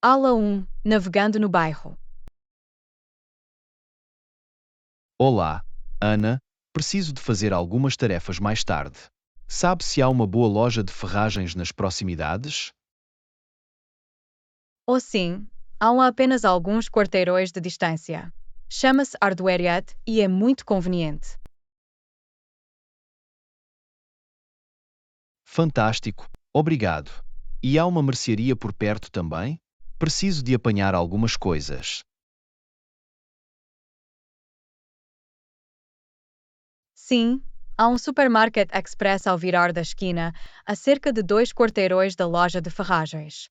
Aula 1. Navegando no bairro. Olá, Ana, preciso de fazer algumas tarefas mais tarde. Sabe se há uma boa loja de ferragens nas proximidades? Ou sim, há apenas alguns quarteirões de distância. Chama-se Hardwariat e é muito conveniente. Fantástico, obrigado. E há uma mercearia por perto também? Preciso de apanhar algumas coisas. Sim, há um supermarket express ao virar da esquina, a cerca de 2 quarteirões da loja de ferragens.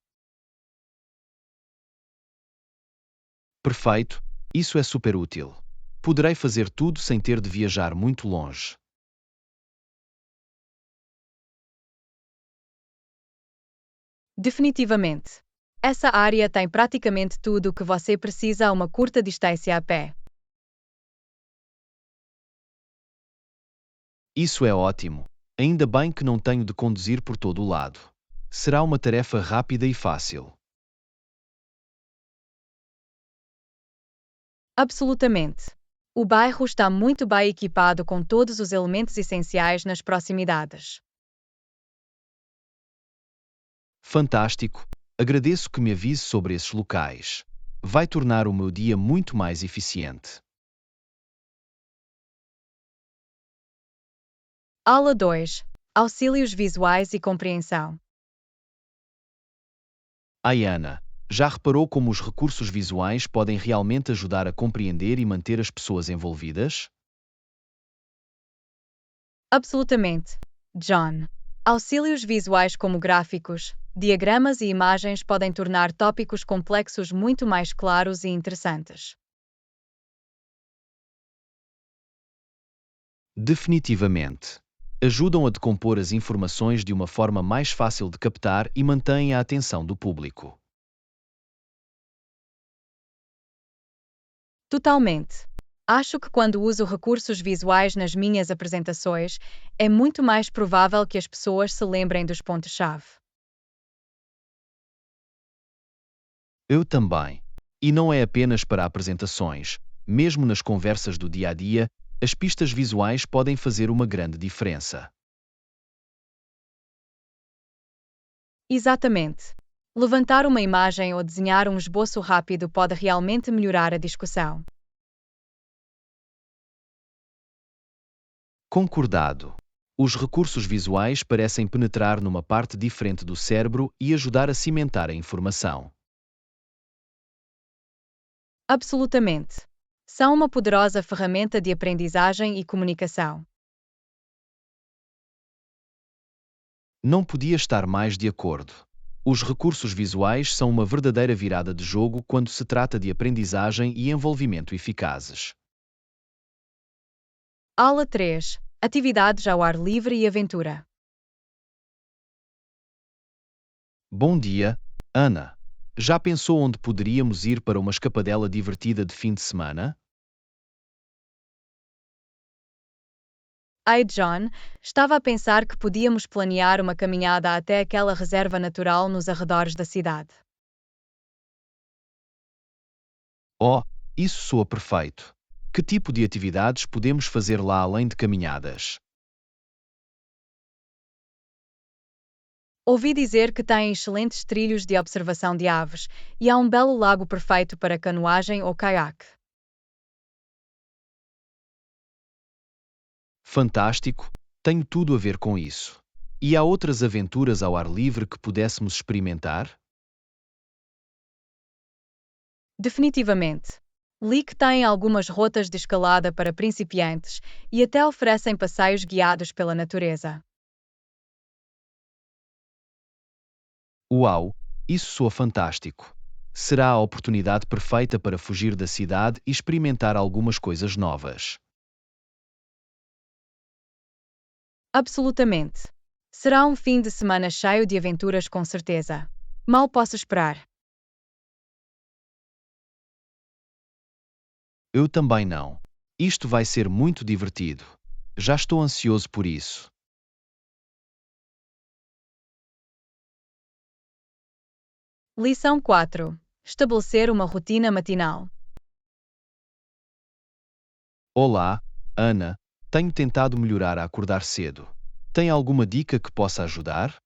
Perfeito, isso é super útil. Poderei fazer tudo sem ter de viajar muito longe. Definitivamente. Essa área tem praticamente tudo o que você precisa a uma curta distância a pé. Isso é ótimo. Ainda bem que não tenho de conduzir por todo o lado. Será uma tarefa rápida e fácil. Absolutamente. O bairro está muito bem equipado com todos os elementos essenciais nas proximidades. Fantástico! Agradeço que me avise sobre esses locais. Vai tornar o meu dia muito mais eficiente. Aula 2. Auxílios visuais e compreensão. Ai, Ana, já reparou como os recursos visuais podem realmente ajudar a compreender e manter as pessoas envolvidas? Absolutamente. John. Auxílios visuais como gráficos, diagramas e imagens podem tornar tópicos complexos muito mais claros e interessantes. Definitivamente. Ajudam a decompor as informações de uma forma mais fácil de captar e mantêm a atenção do público. Totalmente. Acho que quando uso recursos visuais nas minhas apresentações, é muito mais provável que as pessoas se lembrem dos pontos-chave. Eu também. E não é apenas para apresentações. Mesmo nas conversas do dia a dia, as pistas visuais podem fazer uma grande diferença. Exatamente. Levantar uma imagem ou desenhar um esboço rápido pode realmente melhorar a discussão. Concordado. Os recursos visuais parecem penetrar numa parte diferente do cérebro e ajudar a cimentar a informação. Absolutamente. São uma poderosa ferramenta de aprendizagem e comunicação. Não podia estar mais de acordo. Os recursos visuais são uma verdadeira virada de jogo quando se trata de aprendizagem e envolvimento eficazes. Aula 3. Atividades ao ar livre e aventura. Bom dia, Ana. Já pensou onde poderíamos ir para uma escapadela divertida de fim de semana? Ai, John, estava a pensar que podíamos planear uma caminhada até aquela reserva natural nos arredores da cidade. Oh, isso soa perfeito. Que tipo de atividades podemos fazer lá além de caminhadas? Ouvi dizer que tem excelentes trilhos de observação de aves e há um belo lago perfeito para canoagem ou caiaque. Fantástico, tenho tudo a ver com isso. E há outras aventuras ao ar livre que pudéssemos experimentar? Definitivamente. Li que tem algumas rotas de escalada para principiantes e até oferecem passeios guiados pela natureza. Uau, isso soa fantástico. Será a oportunidade perfeita para fugir da cidade e experimentar algumas coisas novas. Absolutamente. Será um fim de semana cheio de aventuras com certeza. Mal posso esperar. Eu também não. Isto vai ser muito divertido. Já estou ansioso por isso. Lição 4. Estabelecer uma rotina matinal. Olá, Ana. Tenho tentado melhorar a acordar cedo. Tem alguma dica que possa ajudar?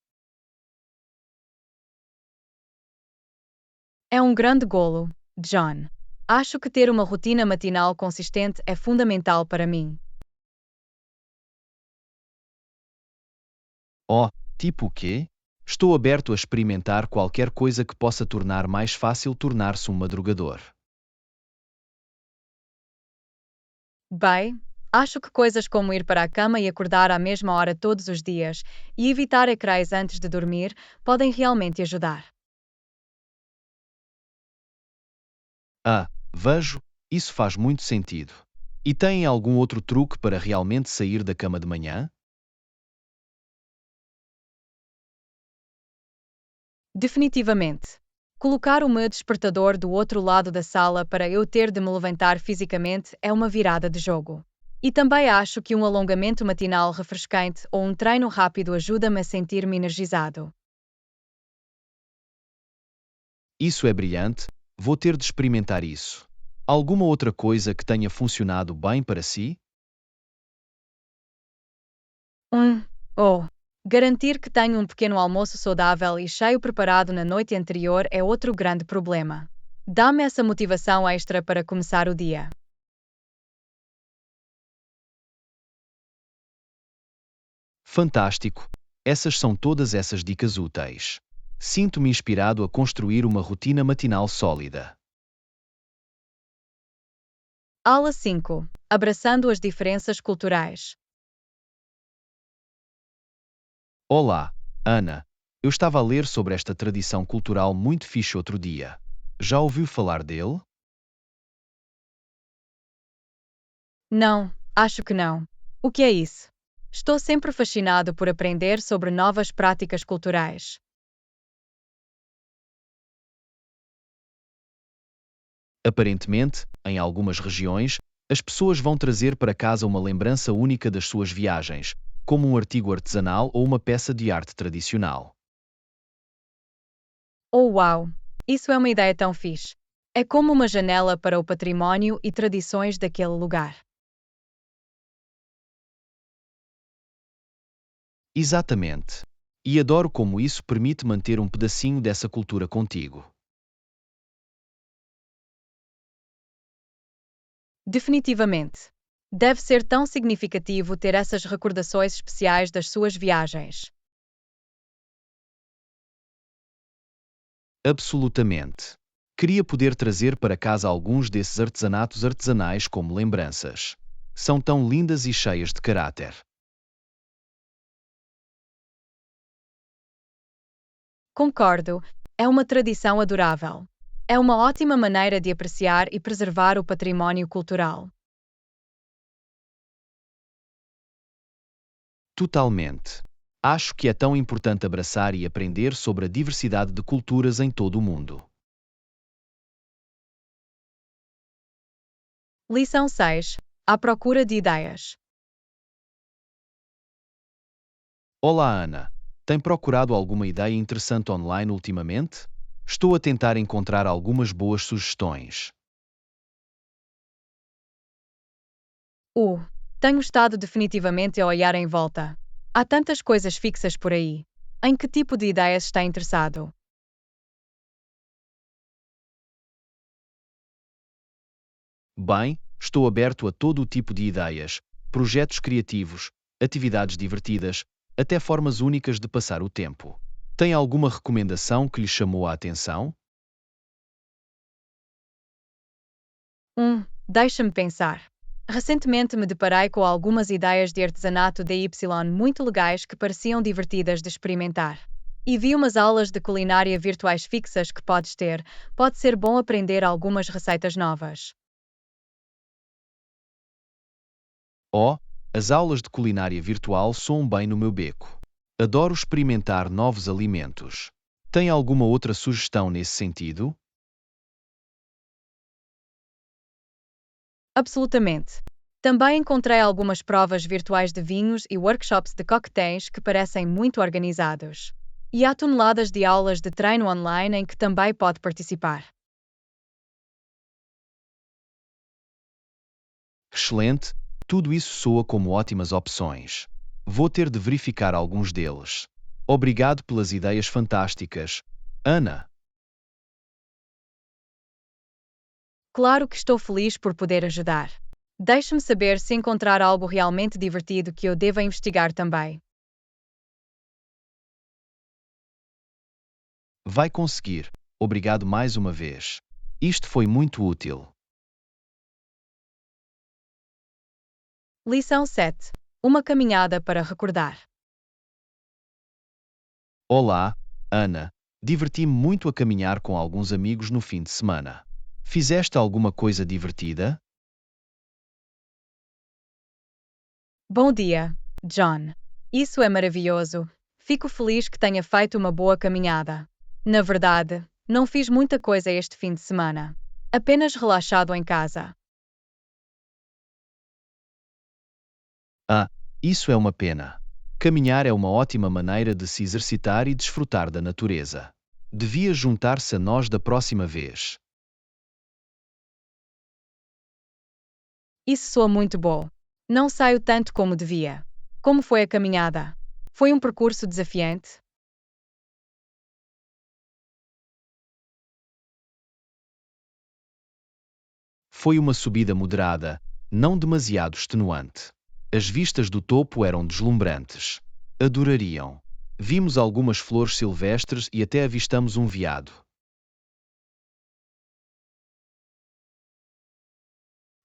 É um grande golo, John. Acho que ter uma rotina matinal consistente é fundamental para mim. Oh, tipo o quê? Estou aberto a experimentar qualquer coisa que possa tornar mais fácil tornar-se um madrugador. Bem, acho que coisas como ir para a cama e acordar à mesma hora todos os dias e evitar ecrãs antes de dormir podem realmente ajudar. Ah, vejo, isso faz muito sentido. E tem algum outro truque para realmente sair da cama de manhã? Definitivamente. Colocar o meu despertador do outro lado da sala para eu ter de me levantar fisicamente é uma virada de jogo. E também acho que um alongamento matinal refrescante ou um treino rápido ajuda-me a sentir-me energizado. Isso é brilhante, vou ter de experimentar isso. Alguma outra coisa que tenha funcionado bem para si? Um, oh, garantir que tenho um pequeno almoço saudável e cheio preparado na noite anterior é outro grande problema. Dá-me essa motivação extra para começar o dia. Fantástico! Essas são todas essas dicas úteis. Sinto-me inspirado a construir uma rotina matinal sólida. Aula 5. Abraçando as diferenças culturais. Olá, Ana. Eu estava a ler sobre esta tradição cultural muito fixe outro dia. Já ouviu falar dele? Não, acho que não. O que é isso? Estou sempre fascinado por aprender sobre novas práticas culturais. Aparentemente, em algumas regiões, as pessoas vão trazer para casa uma lembrança única das suas viagens, como um artigo artesanal ou uma peça de arte tradicional. Oh, uau! Isso é uma ideia tão fixe. É como uma janela para o património e tradições daquele lugar. Exatamente. E adoro como isso permite manter um pedacinho dessa cultura contigo. Definitivamente. Deve ser tão significativo ter essas recordações especiais das suas viagens. Absolutamente. Queria poder trazer para casa alguns desses artesanatos artesanais como lembranças. São tão lindas e cheias de caráter. Concordo, é uma tradição adorável. É uma ótima maneira de apreciar e preservar o património cultural. Totalmente. Acho que é tão importante abraçar e aprender sobre a diversidade de culturas em todo o mundo. Lição 6. À procura de ideias. Olá, Ana. Tem procurado alguma ideia interessante online ultimamente? Estou a tentar encontrar algumas boas sugestões. Uh, Tenho estado definitivamente a olhar em volta. Há tantas coisas fixas por aí. Em que tipo de ideias está interessado? Bem, estou aberto a todo o tipo de ideias, projetos criativos, atividades divertidas, até formas únicas de passar o tempo. Tem alguma recomendação que lhe chamou a atenção? Deixa-me pensar. Recentemente me deparei com algumas ideias de artesanato DY muito legais que pareciam divertidas de experimentar. E vi umas aulas de culinária virtuais fixas que podes ter. Pode ser bom aprender algumas receitas novas. Oh, as aulas de culinária virtual soam bem no meu beco. Adoro experimentar novos alimentos. Tem alguma outra sugestão nesse sentido? Absolutamente. Também encontrei algumas provas virtuais de vinhos e workshops de coquetéis que parecem muito organizados. E há toneladas de aulas de treino online em que também pode participar. Excelente, tudo isso soa como ótimas opções. Vou ter de verificar alguns deles. Obrigado pelas ideias fantásticas, Ana. Claro que estou feliz por poder ajudar. Deixe-me saber se encontrar algo realmente divertido que eu deva investigar também. Vai conseguir. Obrigado mais uma vez. Isto foi muito útil. Lição 7. Uma caminhada para recordar. Olá, Ana. Diverti-me muito a caminhar com alguns amigos no fim de semana. Fizeste alguma coisa divertida? Bom dia, John. Isso é maravilhoso. Fico feliz que tenha feito uma boa caminhada. Na verdade, não fiz muita coisa este fim de semana. Apenas relaxado em casa. Ah, isso é uma pena. Caminhar é uma ótima maneira de se exercitar e desfrutar da natureza. Devia juntar-se a nós da próxima vez. Isso soa muito bom. Não saio tanto como devia. Como foi a caminhada? Foi um percurso desafiante? Foi uma subida moderada, não demasiado extenuante. As vistas do topo eram deslumbrantes. Adorariam. Vimos algumas flores silvestres e até avistamos um veado.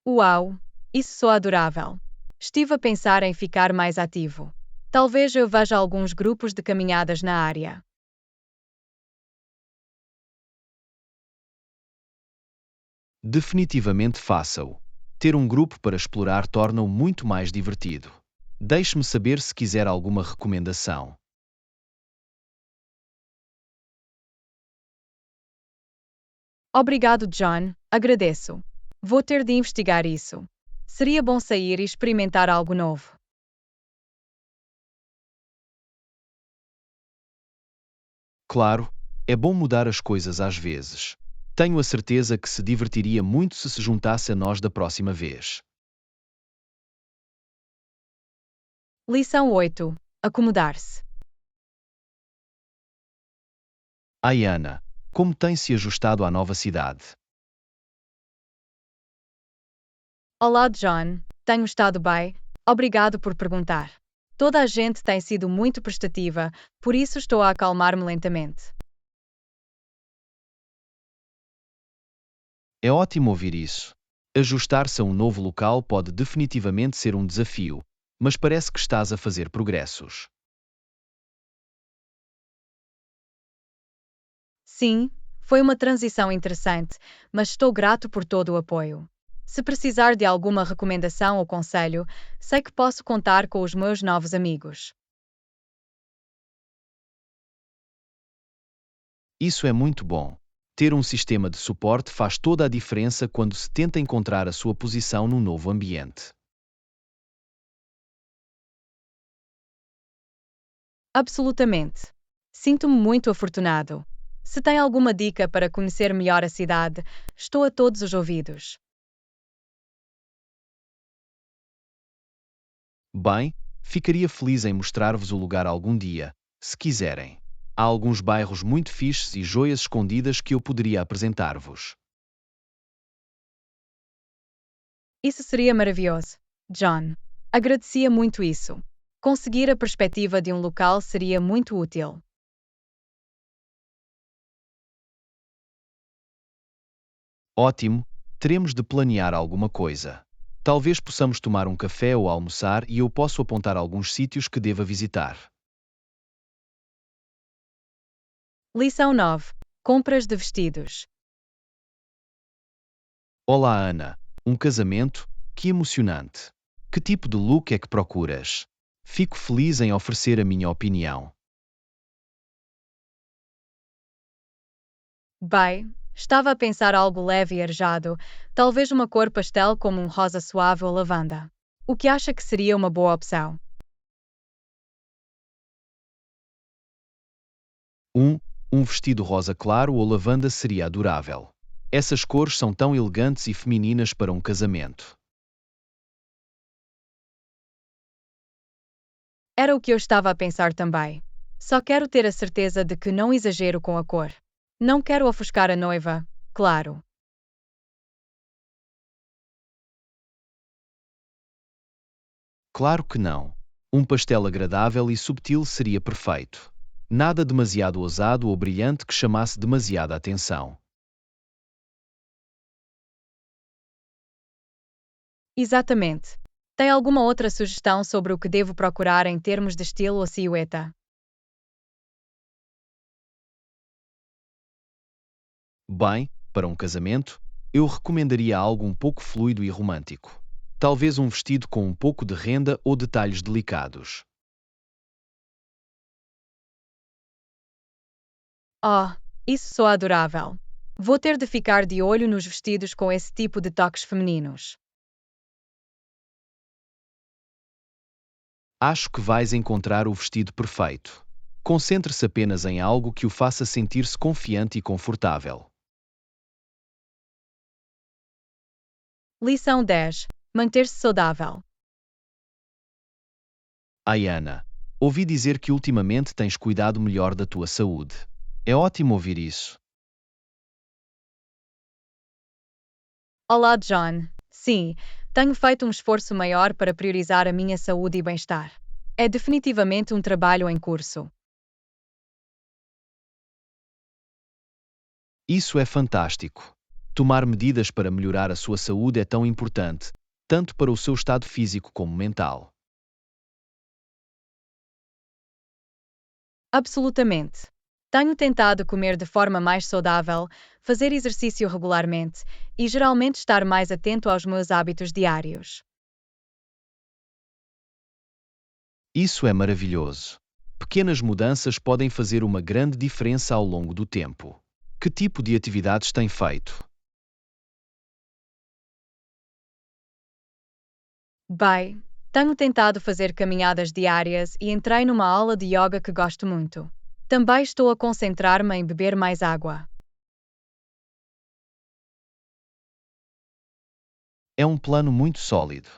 Uau! Isso soa adorável. Estive a pensar em ficar mais ativo. Talvez eu veja alguns grupos de caminhadas na área. Definitivamente faça-o. Ter um grupo para explorar torna-o muito mais divertido. Deixe-me saber se quiser alguma recomendação. Obrigado, John. Agradeço. Vou ter de investigar isso. Seria bom sair e experimentar algo novo. Claro, é bom mudar as coisas às vezes. Tenho a certeza que se divertiria muito se juntasse a nós da próxima vez. Lição 8. Acomodar-se. Ai, Ana, como tem se ajustado à nova cidade? Olá, John. Tenho estado bem. Obrigado por perguntar. Toda a gente tem sido muito prestativa, por isso estou a acalmar-me lentamente. É ótimo ouvir isso. Ajustar-se a um novo local pode definitivamente ser um desafio, mas parece que estás a fazer progressos. Sim, foi uma transição interessante, mas estou grato por todo o apoio. Se precisar de alguma recomendação ou conselho, sei que posso contar com os meus novos amigos. Isso é muito bom. Ter um sistema de suporte faz toda a diferença quando se tenta encontrar a sua posição num novo ambiente. Absolutamente. Sinto-me muito afortunado. Se tem alguma dica para conhecer melhor a cidade, estou a todos os ouvidos. Bem, ficaria feliz em mostrar-vos o lugar algum dia, se quiserem. Há alguns bairros muito fixes e joias escondidas que eu poderia apresentar-vos. Isso seria maravilhoso, John. Agradecia muito isso. Conseguir a perspectiva de um local seria muito útil. Ótimo, teremos de planear alguma coisa. Talvez possamos tomar um café ou almoçar e eu posso apontar alguns sítios que deva visitar. Lição 9. Compras de vestidos. Olá, Ana. Um casamento? Que emocionante. Que tipo de look é que procuras? Fico feliz em oferecer a minha opinião. Bem, estava a pensar algo leve e arejado, talvez uma cor pastel como um rosa suave ou lavanda. O que acha que seria uma boa opção? Um, um vestido rosa claro ou lavanda seria adorável. Essas cores são tão elegantes e femininas para um casamento. Era o que eu estava a pensar também. Só quero ter a certeza de que não exagero com a cor. Não quero ofuscar a noiva, claro. Claro que não. Um pastel agradável e subtil seria perfeito. Nada demasiado ousado ou brilhante que chamasse demasiada atenção. Exatamente. Tem alguma outra sugestão sobre o que devo procurar em termos de estilo ou silhueta? Bem, para um casamento, eu recomendaria algo um pouco fluido e romântico. Talvez um vestido com um pouco de renda ou detalhes delicados. Oh, isso soa adorável. Vou ter de ficar de olho nos vestidos com esse tipo de toques femininos. Acho que vais encontrar o vestido perfeito. Concentre-se apenas em algo que o faça sentir-se confiante e confortável. Lição 10. Manter-se saudável. Ai, Ana, ouvi dizer que ultimamente tens cuidado melhor da tua saúde. É ótimo ouvir isso. Olá, John. Sim, tenho feito um esforço maior para priorizar a minha saúde e bem-estar. É definitivamente um trabalho em curso. Isso é fantástico. Tomar medidas para melhorar a sua saúde é tão importante, tanto para o seu estado físico como mental. Absolutamente. Tenho tentado comer de forma mais saudável, fazer exercício regularmente e geralmente estar mais atento aos meus hábitos diários. Isso é maravilhoso. Pequenas mudanças podem fazer uma grande diferença ao longo do tempo. Que tipo de atividades tem feito? Bem, tenho tentado fazer caminhadas diárias e entrei numa aula de yoga que gosto muito. Também estou a concentrar-me em beber mais água. É um plano muito sólido.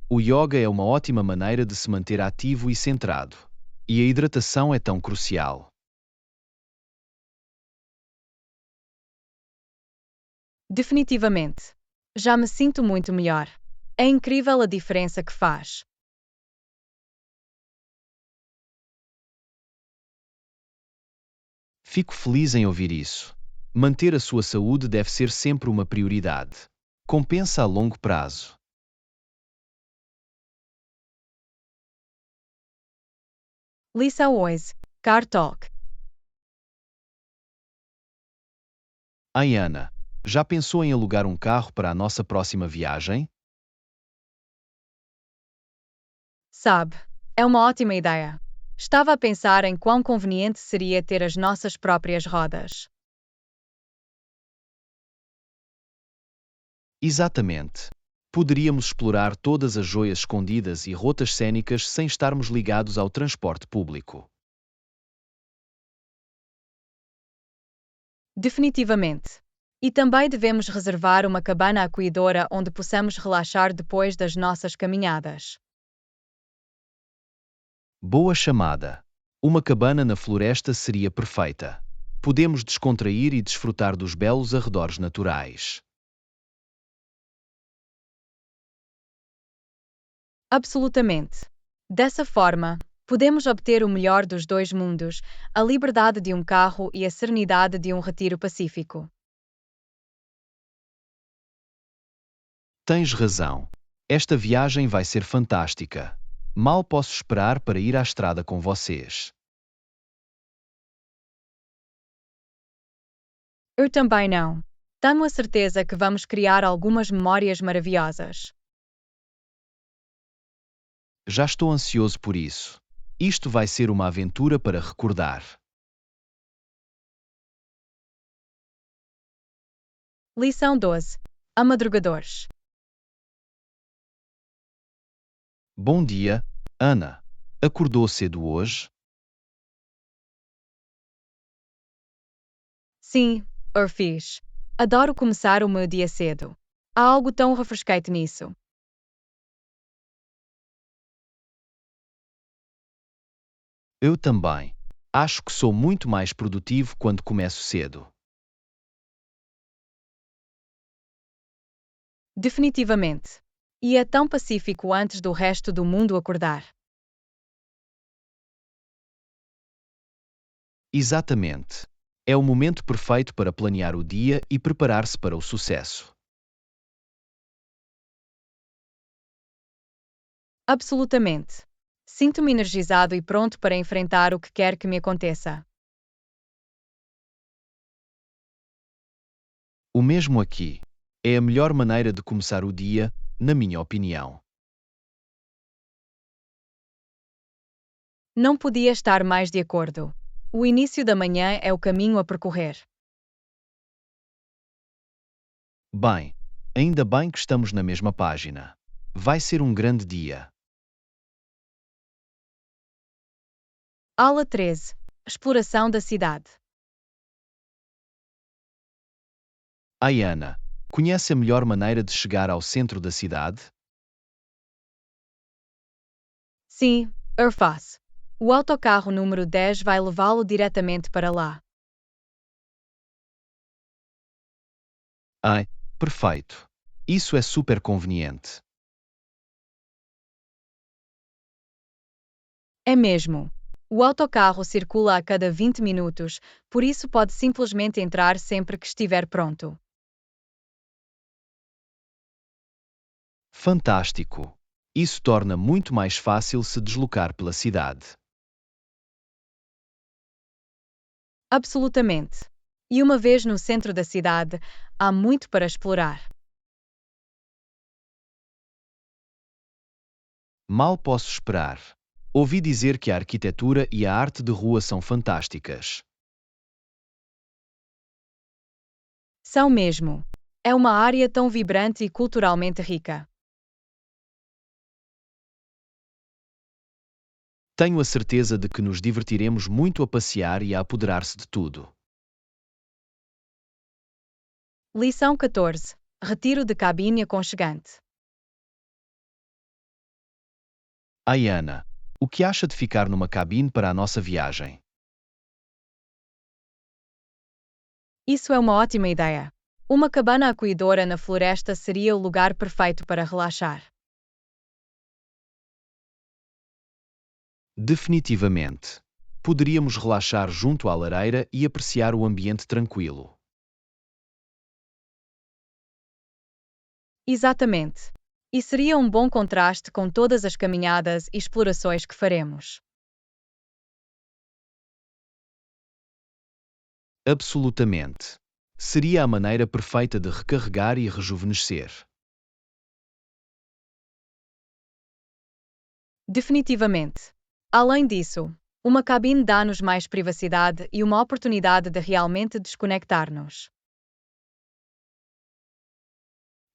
O yoga é uma ótima maneira de se manter ativo e centrado. E a hidratação é tão crucial. Definitivamente. Já me sinto muito melhor. É incrível a diferença que faz. Fico feliz em ouvir isso. Manter a sua saúde deve ser sempre uma prioridade. Compensa a longo prazo. Lição 11. Car Talk. Ai, Ana, já pensou em alugar um carro para a nossa próxima viagem? Sabe, é uma ótima ideia. Estava a pensar em quão conveniente seria ter as nossas próprias rodas. Exatamente. Poderíamos explorar todas as joias escondidas e rotas cênicas sem estarmos ligados ao transporte público. Definitivamente. E também devemos reservar uma cabana acolhedora onde possamos relaxar depois das nossas caminhadas. Boa chamada. Uma cabana na floresta seria perfeita. Podemos descontrair e desfrutar dos belos arredores naturais. Absolutamente. Dessa forma, podemos obter o melhor dos dois mundos, a liberdade de um carro e a serenidade de um retiro pacífico. Tens razão. Esta viagem vai ser fantástica. Mal posso esperar para ir à estrada com vocês. Eu também não. Tenho a certeza que vamos criar algumas memórias maravilhosas. Já estou ansioso por isso. Isto vai ser uma aventura para recordar. Lição 12. A madrugadores. Bom dia, Ana. Acordou cedo hoje? Sim, eu fiz. Adoro começar o meu dia cedo. Há algo tão refrescante nisso. Eu também. Acho que sou muito mais produtivo quando começo cedo. Definitivamente. E é tão pacífico antes do resto do mundo acordar. Exatamente. É o momento perfeito para planear o dia e preparar-se para o sucesso. Absolutamente. Sinto-me energizado e pronto para enfrentar o que quer que me aconteça. O mesmo aqui. É a melhor maneira de começar o dia, na minha opinião. Não podia estar mais de acordo. O início da manhã é o caminho a percorrer. Bem, ainda bem que estamos na mesma página. Vai ser um grande dia. Aula 13. Exploração da cidade. Ai, Ana, conhece a melhor maneira de chegar ao centro da cidade? Sim, Urfaz. O autocarro número 10 vai levá-lo diretamente para lá. Ai, perfeito. Isso é super conveniente. É mesmo. O autocarro circula a cada 20 minutos, por isso pode simplesmente entrar sempre que estiver pronto. Fantástico. Isso torna muito mais fácil se deslocar pela cidade. Absolutamente. E uma vez no centro da cidade, há muito para explorar. Mal posso esperar. Ouvi dizer que a arquitetura e a arte de rua são fantásticas. São mesmo. É uma área tão vibrante e culturalmente rica. Tenho a certeza de que nos divertiremos muito a passear e a apoderar-se de tudo. Lição 14. Retiro de cabine aconchegante. Ai, Ana, o que acha de ficar numa cabine para a nossa viagem? Isso é uma ótima ideia. Uma cabana acolhedora na floresta seria o lugar perfeito para relaxar. Definitivamente. Poderíamos relaxar junto à lareira e apreciar o ambiente tranquilo. Exatamente. E seria um bom contraste com todas as caminhadas e explorações que faremos. Absolutamente. Seria a maneira perfeita de recarregar e rejuvenescer. Definitivamente. Além disso, uma cabine dá-nos mais privacidade e uma oportunidade de realmente desconectar-nos.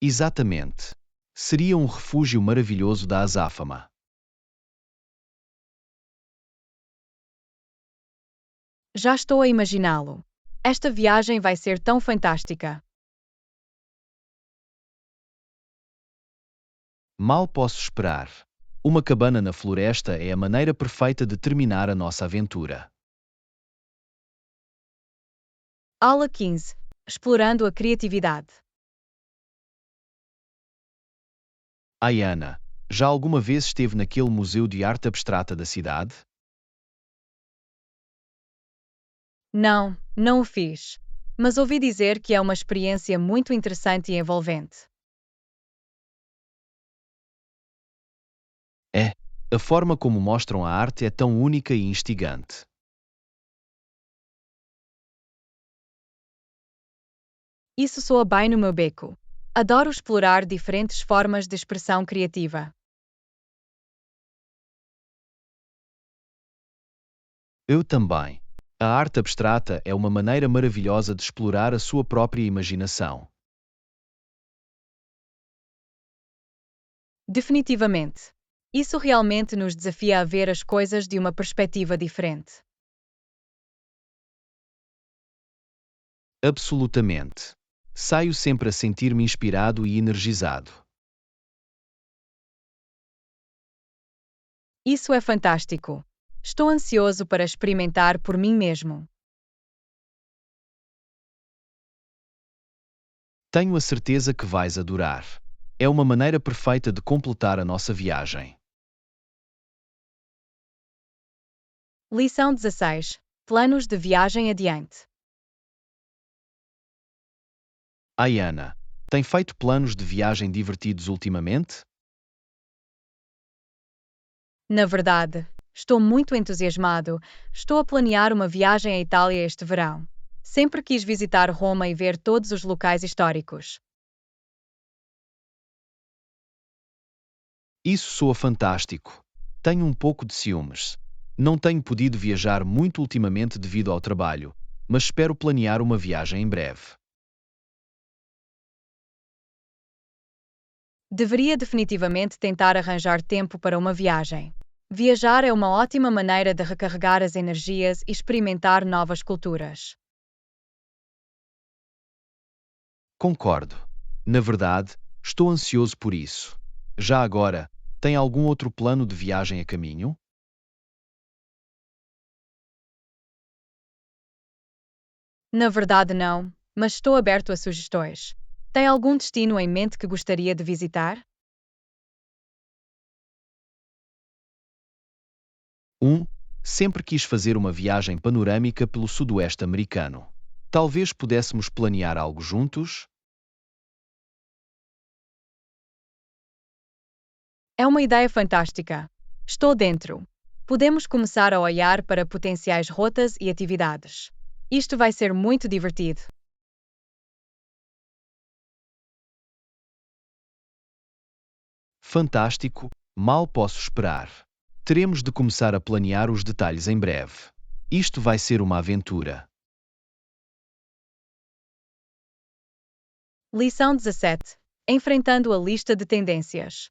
Exatamente. Seria um refúgio maravilhoso da azáfama. Já estou a imaginá-lo. Esta viagem vai ser tão fantástica. Mal posso esperar. Uma cabana na floresta é a maneira perfeita de terminar a nossa aventura. Aula 15. Explorando a criatividade. Ai, Ana, já alguma vez esteve naquele museu de arte abstrata da cidade? Não, não o fiz. Mas ouvi dizer que é uma experiência muito interessante e envolvente. É. A forma como mostram a arte é tão única e instigante. Isso soa bem no meu beco. Adoro explorar diferentes formas de expressão criativa. Eu também. A arte abstrata é uma maneira maravilhosa de explorar a sua própria imaginação. Definitivamente. Isso realmente nos desafia a ver as coisas de uma perspectiva diferente. Absolutamente. Saio sempre a sentir-me inspirado e energizado. Isso é fantástico. Estou ansioso para experimentar por mim mesmo. Tenho a certeza que vais adorar. É uma maneira perfeita de completar a nossa viagem. Lição 16. Planos de viagem adiante. Ai, Ana, tem feito planos de viagem divertidos ultimamente? Na verdade, estou muito entusiasmado. Estou a planear uma viagem à Itália este verão. Sempre quis visitar Roma e ver todos os locais históricos. Isso soa fantástico. Tenho um pouco de ciúmes. Não tenho podido viajar muito ultimamente devido ao trabalho, mas espero planear uma viagem em breve. Deveria definitivamente tentar arranjar tempo para uma viagem. Viajar é uma ótima maneira de recarregar as energias e experimentar novas culturas. Concordo. Na verdade, estou ansioso por isso. Já agora, tem algum outro plano de viagem a caminho? Na verdade, não, mas estou aberto a sugestões. Tem algum destino em mente que gostaria de visitar? Um, Sempre quis fazer uma viagem panorâmica pelo Sudoeste americano. Talvez pudéssemos planear algo juntos? É uma ideia fantástica. Estou dentro. Podemos começar a olhar para potenciais rotas e atividades. Isto vai ser muito divertido. Fantástico, mal posso esperar. Teremos de começar a planear os detalhes em breve. Isto vai ser uma aventura. Lição 17. Enfrentando a lista de tendências.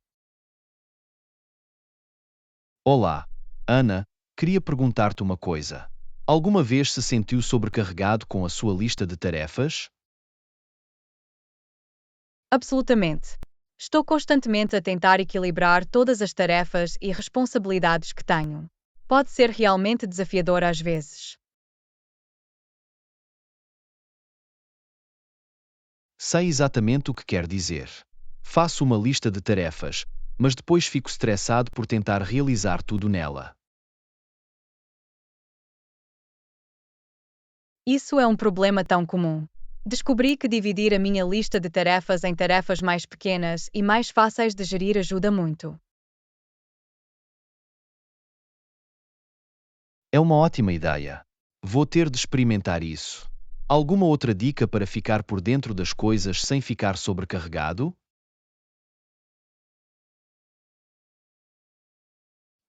Olá, Ana, queria perguntar-te uma coisa. Alguma vez se sentiu sobrecarregado com a sua lista de tarefas? Absolutamente. Estou constantemente a tentar equilibrar todas as tarefas e responsabilidades que tenho. Pode ser realmente desafiador às vezes. Sei exatamente o que quer dizer. Faço uma lista de tarefas, mas depois fico estressado por tentar realizar tudo nela. Isso é um problema tão comum. Descobri que dividir a minha lista de tarefas em tarefas mais pequenas e mais fáceis de gerir ajuda muito. É uma ótima ideia. Vou ter de experimentar isso. Alguma outra dica para ficar por dentro das coisas sem ficar sobrecarregado?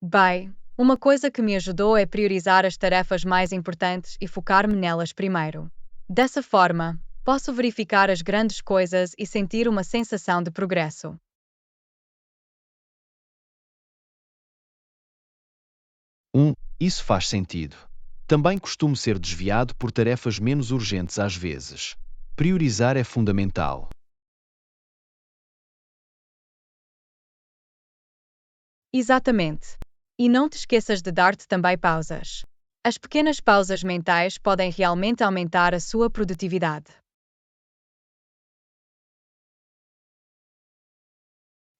Bem, uma coisa que me ajudou é priorizar as tarefas mais importantes e focar-me nelas primeiro. Dessa forma, posso verificar as grandes coisas e sentir uma sensação de progresso. Isso faz sentido. Também costumo ser desviado por tarefas menos urgentes às vezes. Priorizar é fundamental. Exatamente. E não te esqueças de dar-te também pausas. As pequenas pausas mentais podem realmente aumentar a sua produtividade.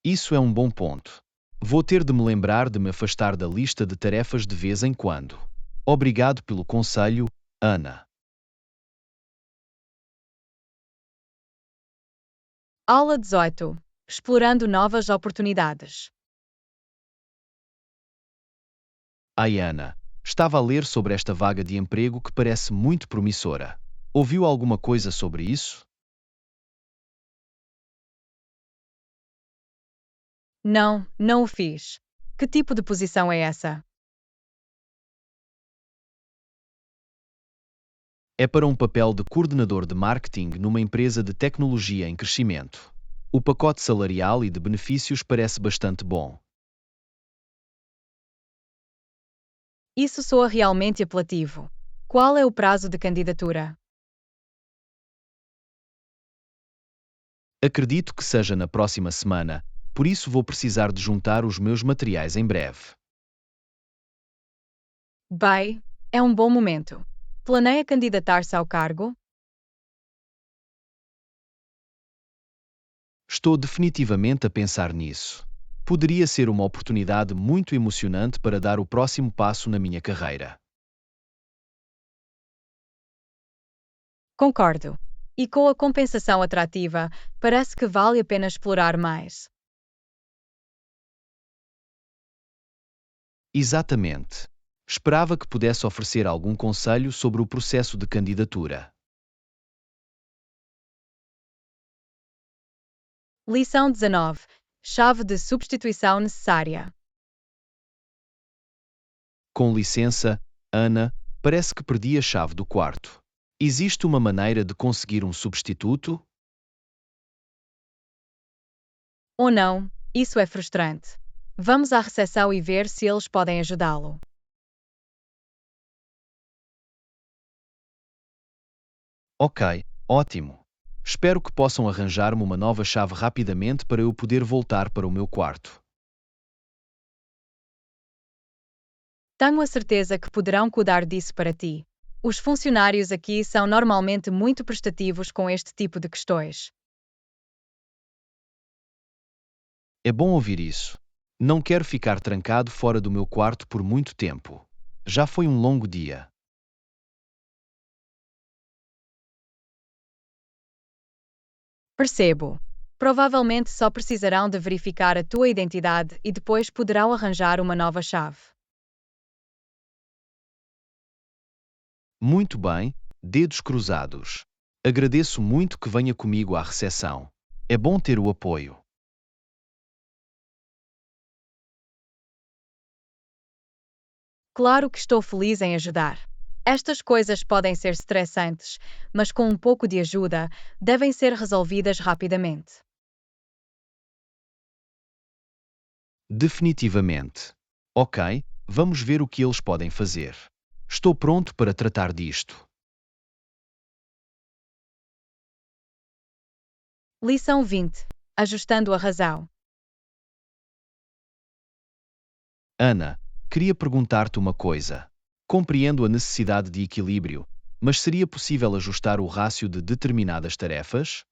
Isso é um bom ponto. Vou ter de me lembrar de me afastar da lista de tarefas de vez em quando. Obrigado pelo conselho, Ana. Aula 18. Explorando novas oportunidades. Ai, Ana, estava a ler sobre esta vaga de emprego que parece muito promissora. Ouviu alguma coisa sobre isso? Não, não o fiz. Que tipo de posição é essa? É para um papel de coordenador de marketing numa empresa de tecnologia em crescimento. O pacote salarial e de benefícios parece bastante bom. Isso soa realmente apelativo. Qual é o prazo de candidatura? Acredito que seja na próxima semana, por isso vou precisar de juntar os meus materiais em breve. Bem, é um bom momento. Planeia candidatar-se ao cargo? Estou definitivamente a pensar nisso. Poderia ser uma oportunidade muito emocionante para dar o próximo passo na minha carreira. Concordo. E com a compensação atrativa, parece que vale a pena explorar mais. Exatamente. Esperava que pudesse oferecer algum conselho sobre o processo de candidatura. Lição 19. Chave de substituição necessária. Com licença, Ana, parece que perdi a chave do quarto. Existe uma maneira de conseguir um substituto? Ou não, isso é frustrante. Vamos à recepção e ver se eles podem ajudá-lo. Ok, ótimo. Espero que possam arranjar-me uma nova chave rapidamente para eu poder voltar para o meu quarto. Tenho a certeza que poderão cuidar disso para ti. Os funcionários aqui são normalmente muito prestativos com este tipo de questões. É bom ouvir isso. Não quero ficar trancado fora do meu quarto por muito tempo. Já foi um longo dia. Percebo. Provavelmente só precisarão de verificar a tua identidade e depois poderão arranjar uma nova chave. Muito bem, dedos cruzados. Agradeço muito que venha comigo à recepção. É bom ter o apoio. Claro que estou feliz em ajudar. Estas coisas podem ser estressantes, mas com um pouco de ajuda, devem ser resolvidas rapidamente. Definitivamente. Ok, vamos ver o que eles podem fazer. Estou pronto para tratar disto. Lição 20. Ajustando a razão. Ana, queria perguntar-te uma coisa. Compreendo a necessidade de equilíbrio, mas seria possível ajustar o rácio de determinadas tarefas?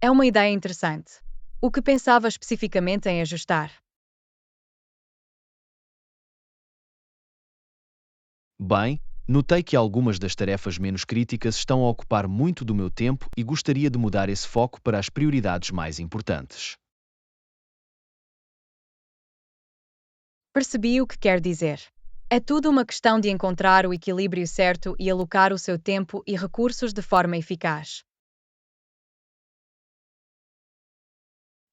É uma ideia interessante. O que pensava especificamente em ajustar? Bem, notei que algumas das tarefas menos críticas estão a ocupar muito do meu tempo e gostaria de mudar esse foco para as prioridades mais importantes. Percebi o que quer dizer. É tudo uma questão de encontrar o equilíbrio certo e alocar o seu tempo e recursos de forma eficaz.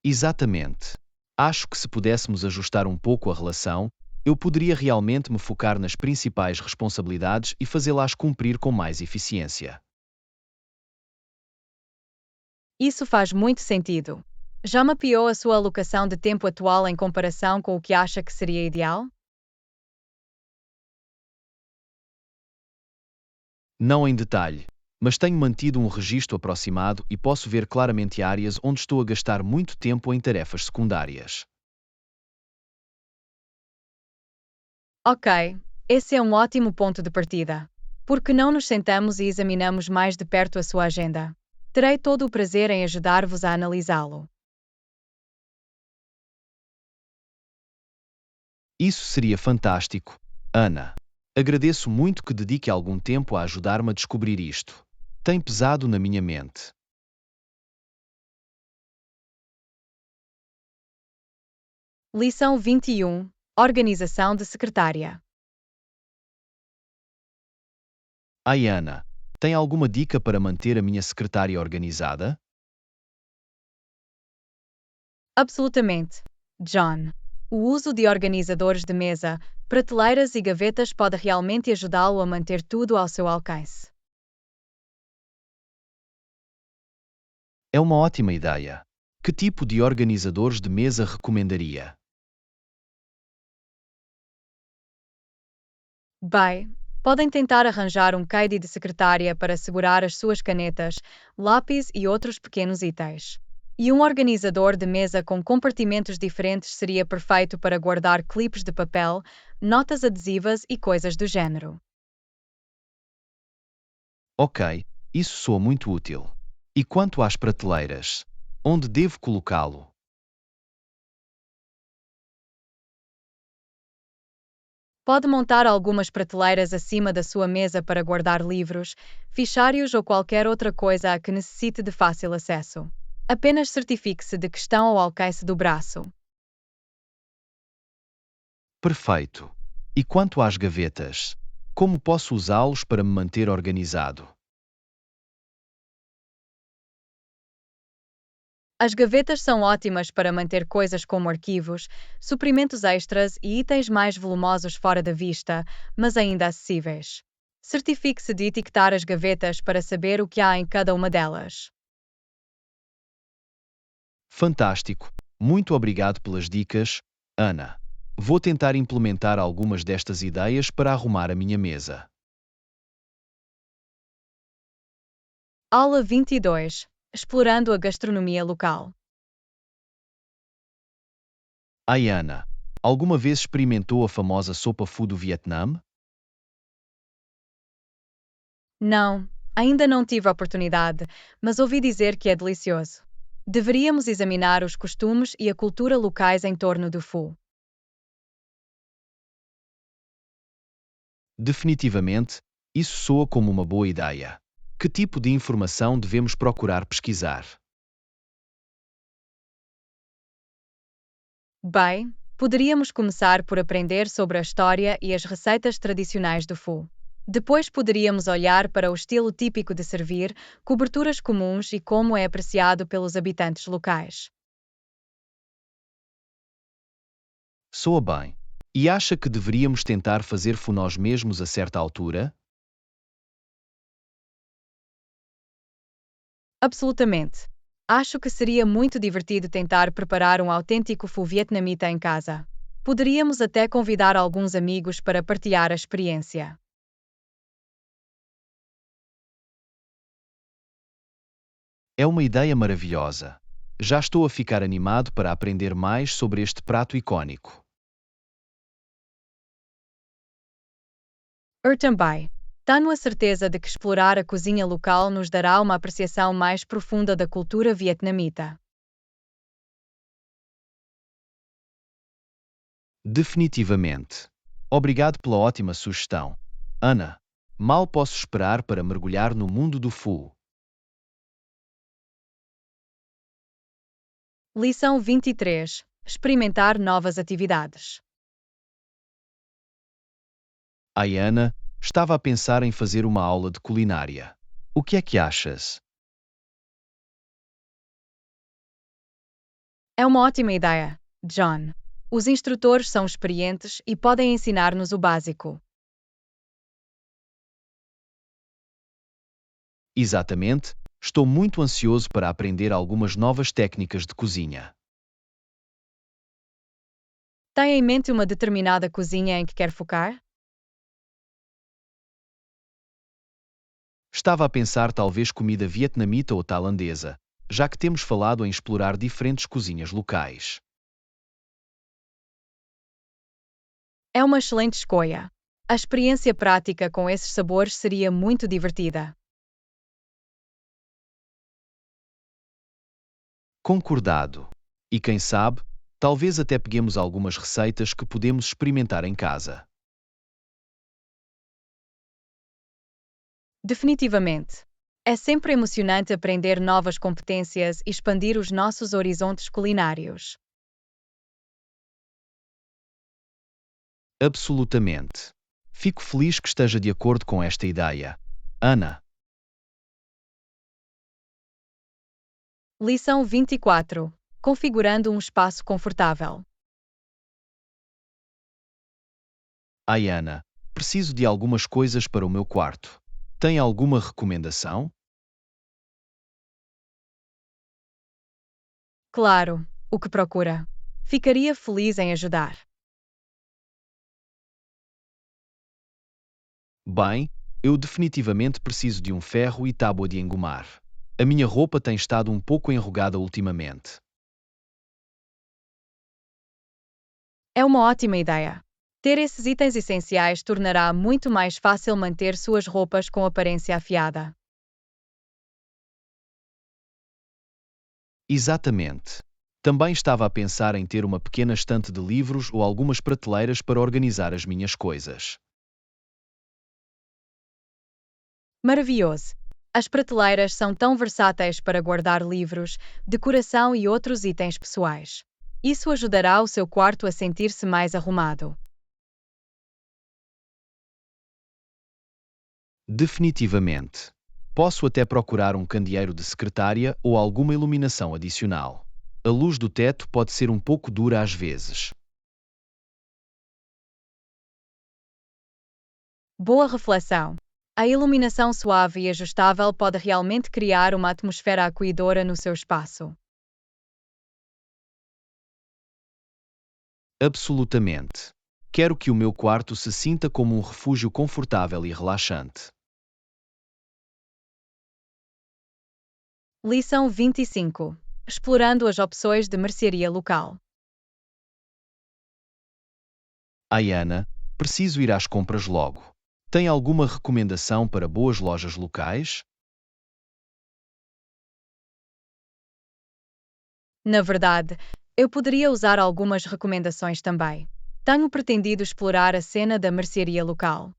Exatamente. Acho que se pudéssemos ajustar um pouco a relação, eu poderia realmente me focar nas principais responsabilidades e fazê-las cumprir com mais eficiência. Isso faz muito sentido. Já mapeou a sua alocação de tempo atual em comparação com o que acha que seria ideal? Não em detalhe, mas tenho mantido um registro aproximado e posso ver claramente áreas onde estou a gastar muito tempo em tarefas secundárias. Ok, esse é um ótimo ponto de partida. Por que não nos sentamos e examinamos mais de perto a sua agenda? Terei todo o prazer em ajudar-vos a analisá-lo. Isso seria fantástico, Ana. Agradeço muito que dedique algum tempo a ajudar-me a descobrir isto. Tem pesado na minha mente. Lição 21. Organização de secretária. Ai, Ana, tem alguma dica para manter a minha secretária organizada? Absolutamente. John. O uso de organizadores de mesa, prateleiras e gavetas pode realmente ajudá-lo a manter tudo ao seu alcance. É uma ótima ideia. Que tipo de organizadores de mesa recomendaria? Bem, podem tentar arranjar um caide de secretária para segurar as suas canetas, lápis e outros pequenos itens. E um organizador de mesa com compartimentos diferentes seria perfeito para guardar clipes de papel, notas adesivas e coisas do gênero. Ok, isso soa muito útil. E quanto às prateleiras? Onde devo colocá-lo? Pode montar algumas prateleiras acima da sua mesa para guardar livros, fichários ou qualquer outra coisa a que necessite de fácil acesso. Apenas certifique-se de que estão ao alcance do braço. Perfeito. E quanto às gavetas? Como posso usá-los para me manter organizado? As gavetas são ótimas para manter coisas como arquivos, suprimentos extras e itens mais volumosos fora da vista, mas ainda acessíveis. Certifique-se de etiquetar as gavetas para saber o que há em cada uma delas. Fantástico. Muito obrigado pelas dicas, Ana. Vou tentar implementar algumas destas ideias para arrumar a minha mesa. Aula 22. Explorando a gastronomia local. Ai, Ana, alguma vez experimentou a famosa sopa pho do Vietnã? Não, ainda não tive a oportunidade, mas ouvi dizer que é delicioso. Deveríamos examinar os costumes e a cultura locais em torno do pho. Definitivamente, isso soa como uma boa ideia. Que tipo de informação devemos procurar pesquisar? Bem, poderíamos começar por aprender sobre a história e as receitas tradicionais do pho. Depois poderíamos olhar para o estilo típico de servir, coberturas comuns e como é apreciado pelos habitantes locais. Soa bem. E acha que deveríamos tentar fazer pho nós mesmos a certa altura? Absolutamente. Acho que seria muito divertido tentar preparar um autêntico pho vietnamita em casa. Poderíamos até convidar alguns amigos para partilhar a experiência. É uma ideia maravilhosa. Já estou a ficar animado para aprender mais sobre este prato icônico. Também. Tenho a certeza de que explorar a cozinha local nos dará uma apreciação mais profunda da cultura vietnamita. Definitivamente. Obrigado pela ótima sugestão. Ana, mal posso esperar para mergulhar no mundo do pho. Lição 23. Experimentar novas atividades. Ai, Ana, estava a pensar em fazer uma aula de culinária. O que é que achas? É uma ótima ideia, John. Os instrutores são experientes e podem ensinar-nos o básico. Exatamente, estou muito ansioso para aprender algumas novas técnicas de cozinha. Tem em mente uma determinada cozinha em que quer focar? Estava a pensar talvez comida vietnamita ou tailandesa, já que temos falado em explorar diferentes cozinhas locais. É uma excelente escolha. A experiência prática com esses sabores seria muito divertida. Concordado. E quem sabe, talvez até peguemos algumas receitas que podemos experimentar em casa. Definitivamente. É sempre emocionante aprender novas competências e expandir os nossos horizontes culinários. Absolutamente. Fico feliz que esteja de acordo com esta ideia. Ana, Lição 24. Configurando um espaço confortável. ai Ana, preciso de algumas coisas para o meu quarto. Tem alguma recomendação? Claro, o que procura. Ficaria feliz em ajudar. Bem, eu definitivamente preciso de um ferro e tábua de engomar. A minha roupa tem estado um pouco enrugada ultimamente. É uma ótima ideia. Ter esses itens essenciais tornará muito mais fácil manter suas roupas com aparência afiada. Exatamente. Também estava a pensar em ter uma pequena estante de livros ou algumas prateleiras para organizar as minhas coisas. Maravilhoso! As prateleiras são tão versáteis para guardar livros, decoração e outros itens pessoais. Isso ajudará o seu quarto a sentir-se mais arrumado. Definitivamente. Posso até procurar um candeeiro de secretária ou alguma iluminação adicional. A luz do teto pode ser um pouco dura às vezes. Boa reflexão! A iluminação suave e ajustável pode realmente criar uma atmosfera acolhedora no seu espaço. Absolutamente. Quero que o meu quarto se sinta como um refúgio confortável e relaxante. Lição 25. Explorando as opções de mercearia local. Ai, Ana, preciso ir às compras logo. Tem alguma recomendação para boas lojas locais? Na verdade, eu poderia usar algumas recomendações também. Tenho pretendido explorar a cena da mercearia local.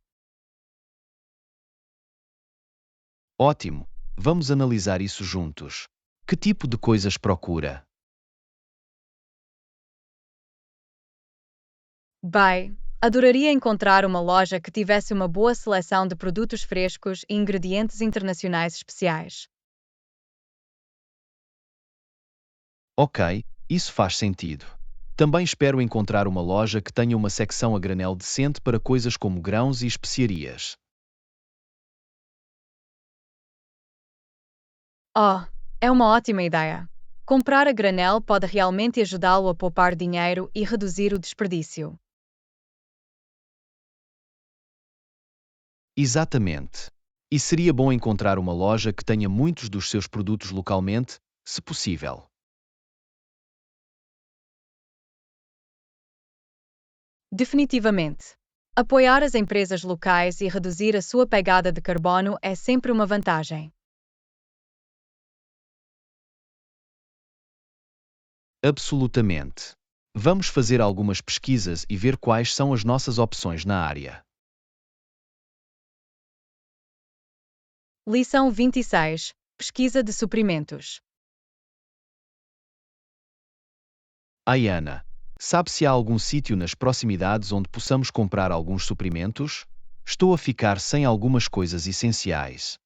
Ótimo, vamos analisar isso juntos. Que tipo de coisas procura? Bem, adoraria encontrar uma loja que tivesse uma boa seleção de produtos frescos e ingredientes internacionais especiais. Ok, isso faz sentido. Também espero encontrar uma loja que tenha uma secção a granel decente para coisas como grãos e especiarias. Oh, é uma ótima ideia. Comprar a granel pode realmente ajudá-lo a poupar dinheiro e reduzir o desperdício. Exatamente. E seria bom encontrar uma loja que tenha muitos dos seus produtos localmente, se possível. Definitivamente. Apoiar as empresas locais e reduzir a sua pegada de carbono é sempre uma vantagem. Absolutamente. Vamos fazer algumas pesquisas e ver quais são as nossas opções na área. Lição 26. Pesquisa de suprimentos. Ai, Ana, sabe se há algum sítio nas proximidades onde possamos comprar alguns suprimentos? Estou a ficar sem algumas coisas essenciais.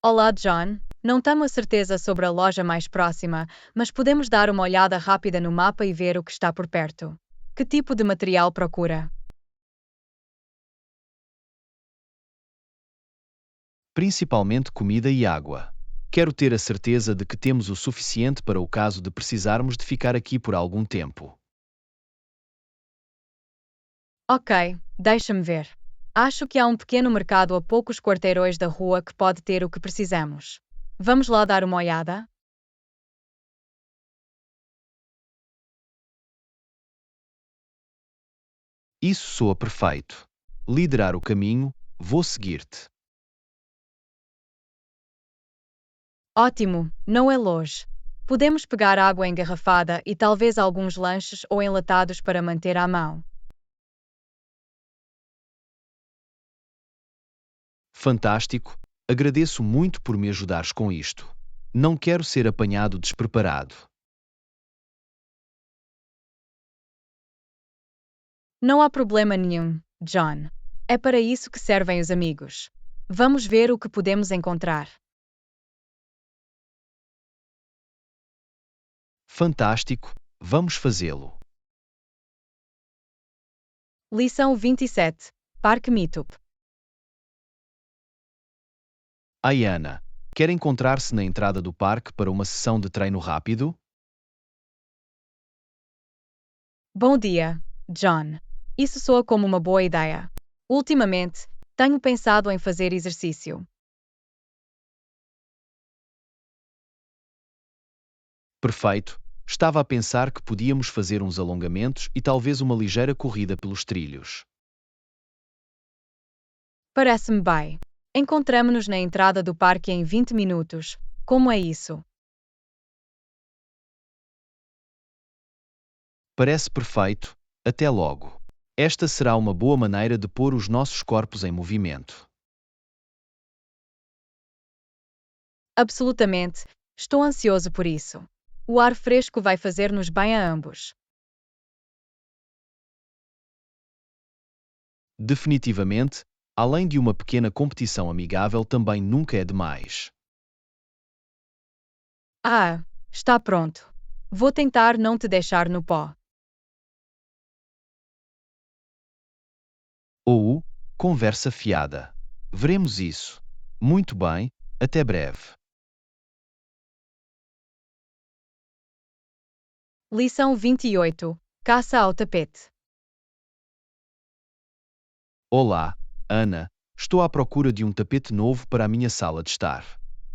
Olá, John. Não tenho a certeza sobre a loja mais próxima, mas podemos dar uma olhada rápida no mapa e ver o que está por perto. Que tipo de material procura? Principalmente comida e água. Quero ter a certeza de que temos o suficiente para o caso de precisarmos de ficar aqui por algum tempo. Ok, deixa-me ver. Acho que há um pequeno mercado a poucos quarteirões da rua que pode ter o que precisamos. Vamos lá dar uma olhada? Isso soa perfeito. Liderar o caminho, vou seguir-te. Ótimo, não é longe. Podemos pegar água engarrafada e talvez alguns lanches ou enlatados para manter à mão. Fantástico, agradeço muito por me ajudares com isto. Não quero ser apanhado despreparado. Não há problema nenhum, John. É para isso que servem os amigos. Vamos ver o que podemos encontrar. Fantástico, vamos fazê-lo. Lição 27. Parque Meetup. Ai, Ana, quer encontrar-se na entrada do parque para uma sessão de treino rápido? Bom dia, John. Isso soa como uma boa ideia. Ultimamente, tenho pensado em fazer exercício. Perfeito. Estava a pensar que podíamos fazer uns alongamentos e talvez uma ligeira corrida pelos trilhos. Parece-me bem. Encontramo-nos na entrada do parque em 20 minutos. Como é isso? Parece perfeito. Até logo. Esta será uma boa maneira de pôr os nossos corpos em movimento. Absolutamente. Estou ansioso por isso. O ar fresco vai fazer-nos bem a ambos. Definitivamente, além de uma pequena competição amigável, também nunca é demais. Ah, está pronto. Vou tentar não te deixar no pó. Ou, conversa fiada. Veremos isso. Muito bem, até breve. Lição 28. Caça ao tapete. Olá, Ana. Estou à procura de um tapete novo para a minha sala de estar.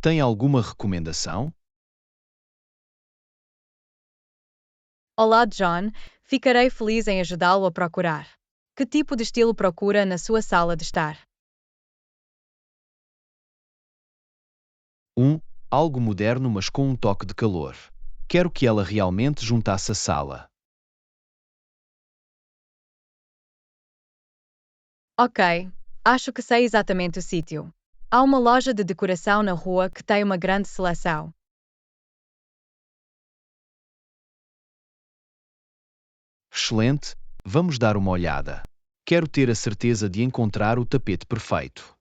Tem alguma recomendação? Olá, John. Ficarei feliz em ajudá-lo a procurar. Que tipo de estilo procura na sua sala de estar? Algo moderno, mas com um toque de calor. Quero que ela realmente juntasse a sala. Ok, acho que sei exatamente o sítio. Há uma loja de decoração na rua que tem uma grande seleção. Excelente, vamos dar uma olhada. Quero ter a certeza de encontrar o tapete perfeito.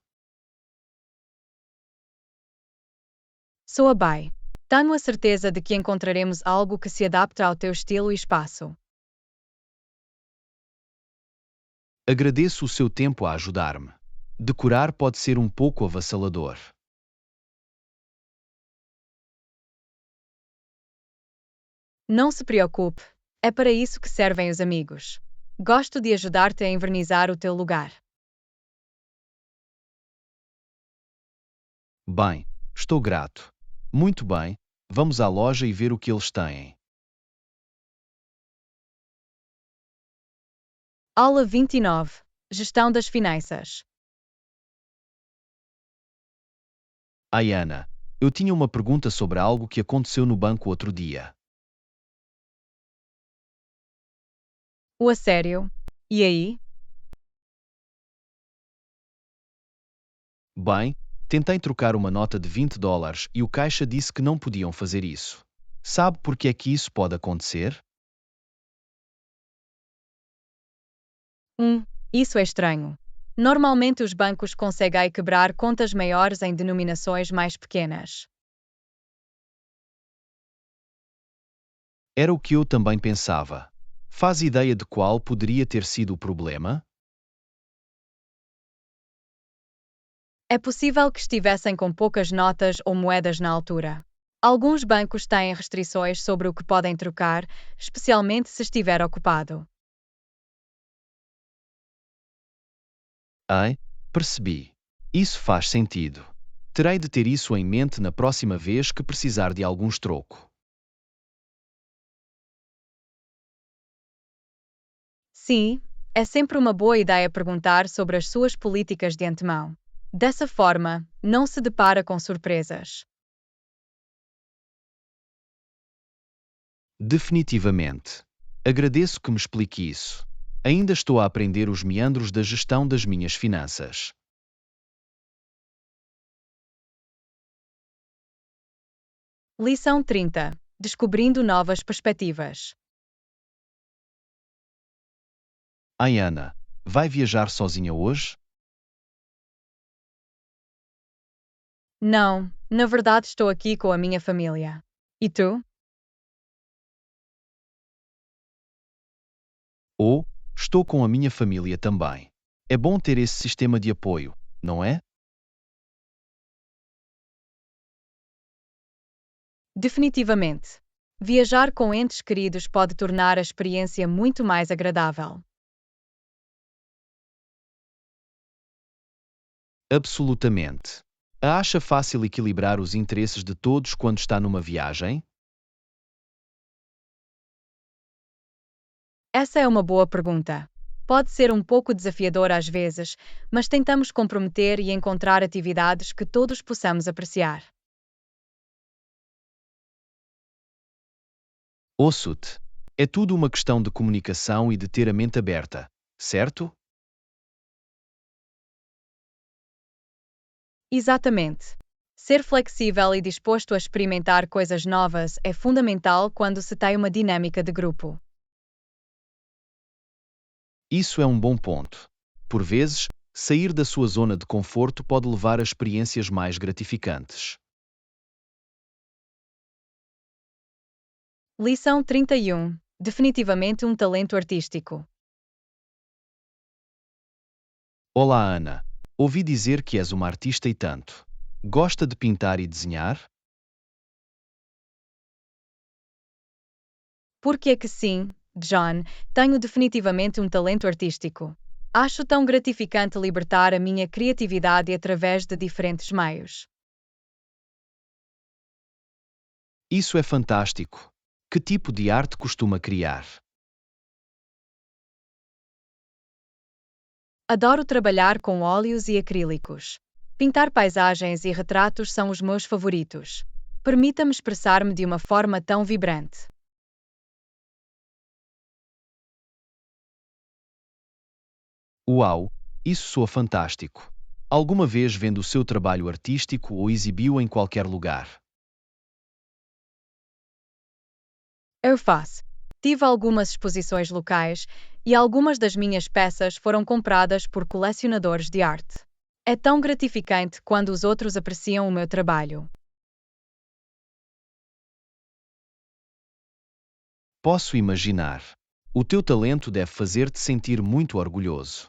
Soa bem. Tenho a certeza de que encontraremos algo que se adapte ao teu estilo e espaço. Agradeço o seu tempo a ajudar-me. Decorar pode ser um pouco avassalador. Não se preocupe, é para isso que servem os amigos. Gosto de ajudar-te a envernizar o teu lugar. Bem, estou grato. Muito bem, vamos à loja e ver o que eles têm. Aula 29. Gestão das finanças. Ai, Ana, eu tinha uma pergunta sobre algo que aconteceu no banco outro dia. O a sério? E aí? Bem, tentei trocar uma nota de $20 e o caixa disse que não podiam fazer isso. Sabe por que é que isso pode acontecer? Isso é estranho. Normalmente os bancos conseguem quebrar contas maiores em denominações mais pequenas. Era o que eu também pensava. Faz ideia de qual poderia ter sido o problema? É possível que estivessem com poucas notas ou moedas na altura. Alguns bancos têm restrições sobre o que podem trocar, especialmente se estiver ocupado. Ai, percebi. Isso faz sentido. Terei de ter isso em mente na próxima vez que precisar de alguns troco. Sim, é sempre uma boa ideia perguntar sobre as suas políticas de antemão. Dessa forma, não se depara com surpresas. Definitivamente. Agradeço que me explique isso. Ainda estou a aprender os meandros da gestão das minhas finanças. Lição 30. Descobrindo novas perspectivas. Ai, Ana, vai viajar sozinha hoje? Não, na verdade estou aqui com a minha família. E tu? Ou, estou com a minha família também. É bom ter esse sistema de apoio, não é? Definitivamente. Viajar com entes queridos pode tornar a experiência muito mais agradável. Absolutamente. Acha fácil equilibrar os interesses de todos quando está numa viagem? Essa é uma boa pergunta. Pode ser um pouco desafiador às vezes, mas tentamos comprometer e encontrar atividades que todos possamos apreciar. Ouço-te. É tudo uma questão de comunicação e de ter a mente aberta, certo? Exatamente. Ser flexível e disposto a experimentar coisas novas é fundamental quando se tem uma dinâmica de grupo. Isso é um bom ponto. Por vezes, sair da sua zona de conforto pode levar a experiências mais gratificantes. Lição 31. Definitivamente um talento artístico. Olá, Ana. Ouvi dizer que és uma artista e tanto. Gosta de pintar e desenhar? Porque é que sim, John, tenho definitivamente um talento artístico. Acho tão gratificante libertar a minha criatividade através de diferentes meios. Isso é fantástico. Que tipo de arte costuma criar? Adoro trabalhar com óleos e acrílicos. Pintar paisagens e retratos são os meus favoritos. Permita-me expressar-me de uma forma tão vibrante. Uau, isso soa fantástico. Alguma vez vendo o seu trabalho artístico ou exibiu em qualquer lugar? Eu faço. Tive algumas exposições locais e algumas das minhas peças foram compradas por colecionadores de arte. É tão gratificante quando os outros apreciam o meu trabalho. Posso imaginar. O teu talento deve fazer-te sentir muito orgulhoso.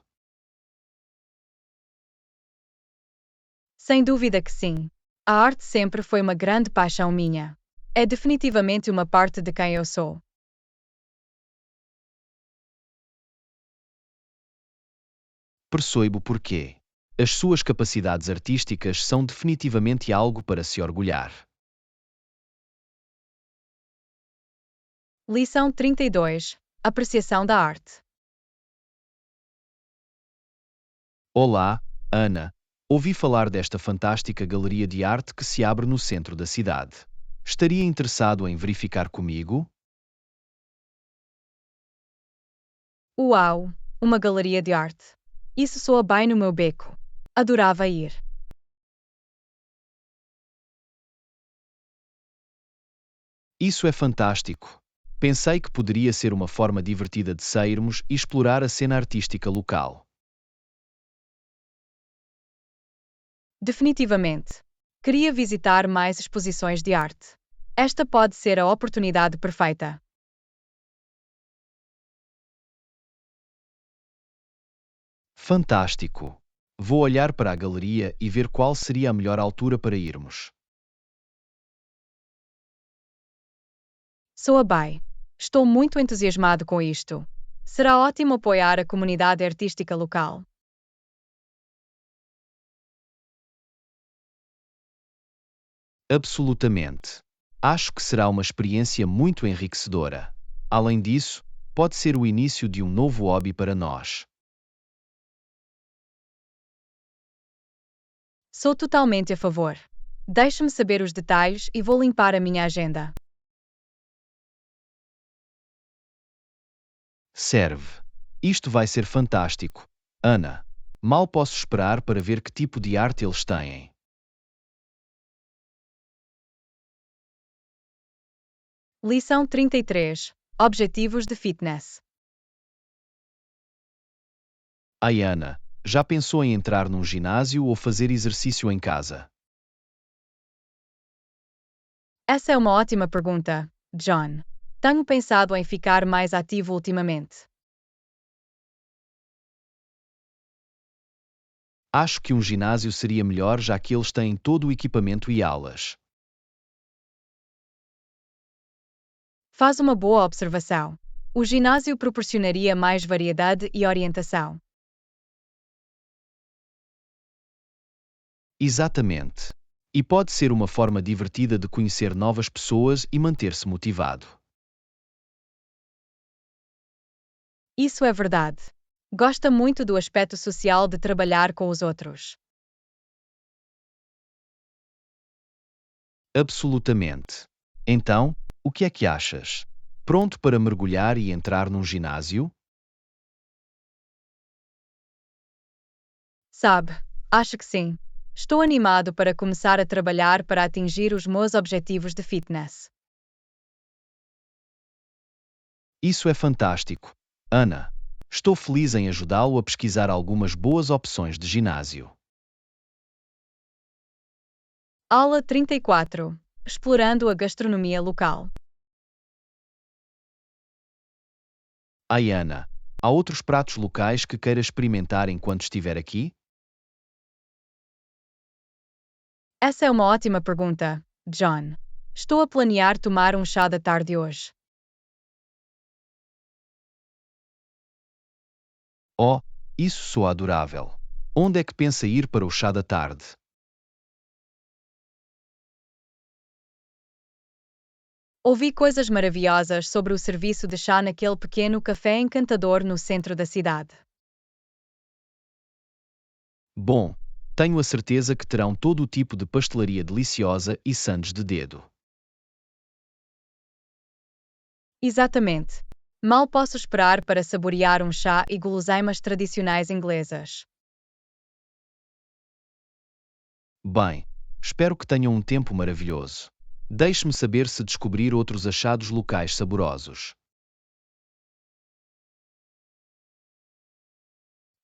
Sem dúvida que sim. A arte sempre foi uma grande paixão minha. É definitivamente uma parte de quem eu sou. Percebo porquê. As suas capacidades artísticas são definitivamente algo para se orgulhar. Lição 32. Apreciação da arte. Olá, Ana. Ouvi falar desta fantástica galeria de arte que se abre no centro da cidade. Estaria interessado em verificar comigo? Uau! Uma galeria de arte. Isso soa bem no meu beco. Adorava ir. Isso é fantástico. Pensei que poderia ser uma forma divertida de sairmos e explorar a cena artística local. Definitivamente. Queria visitar mais exposições de arte. Esta pode ser a oportunidade perfeita. Fantástico! Vou olhar para a galeria e ver qual seria a melhor altura para irmos. Soa bem. Estou muito entusiasmado com isto. Será ótimo apoiar a comunidade artística local. Absolutamente. Acho que será uma experiência muito enriquecedora. Além disso, pode ser o início de um novo hobby para nós. Sou totalmente a favor. Deixe-me saber os detalhes e vou limpar a minha agenda. Serve. Isto vai ser fantástico. Ana, mal posso esperar para ver que tipo de arte eles têm. Lição 33. Objetivos de fitness. Ai, Ana, já pensou em entrar num ginásio ou fazer exercício em casa? Essa é uma ótima pergunta, John. Tenho pensado em ficar mais ativo ultimamente. Acho que um ginásio seria melhor já que eles têm todo o equipamento e aulas. Faz uma boa observação. O ginásio proporcionaria mais variedade e orientação. Exatamente. E pode ser uma forma divertida de conhecer novas pessoas e manter-se motivado. Isso é verdade. Gosta muito do aspecto social de trabalhar com os outros. Absolutamente. Então, o que é que achas? Pronto para mergulhar e entrar num ginásio? Sabe, acho que sim. Estou animado para começar a trabalhar para atingir os meus objetivos de fitness. Isso é fantástico. Ana, estou feliz em ajudá-lo a pesquisar algumas boas opções de ginásio. Aula 34. Explorando a gastronomia local. Ai, Ana, há outros pratos locais que queira experimentar enquanto estiver aqui? Essa é uma ótima pergunta, John. Estou a planear tomar um chá da tarde hoje. Oh, isso soa adorável. Onde é que pensa ir para o chá da tarde? Ouvi coisas maravilhosas sobre o serviço de chá naquele pequeno café encantador no centro da cidade. Bom, tenho a certeza que terão todo o tipo de pastelaria deliciosa e sandes de dedo. Exatamente. Mal posso esperar para saborear um chá e guloseimas tradicionais inglesas. Bem, espero que tenham um tempo maravilhoso. Deixe-me saber se descobrir outros achados locais saborosos.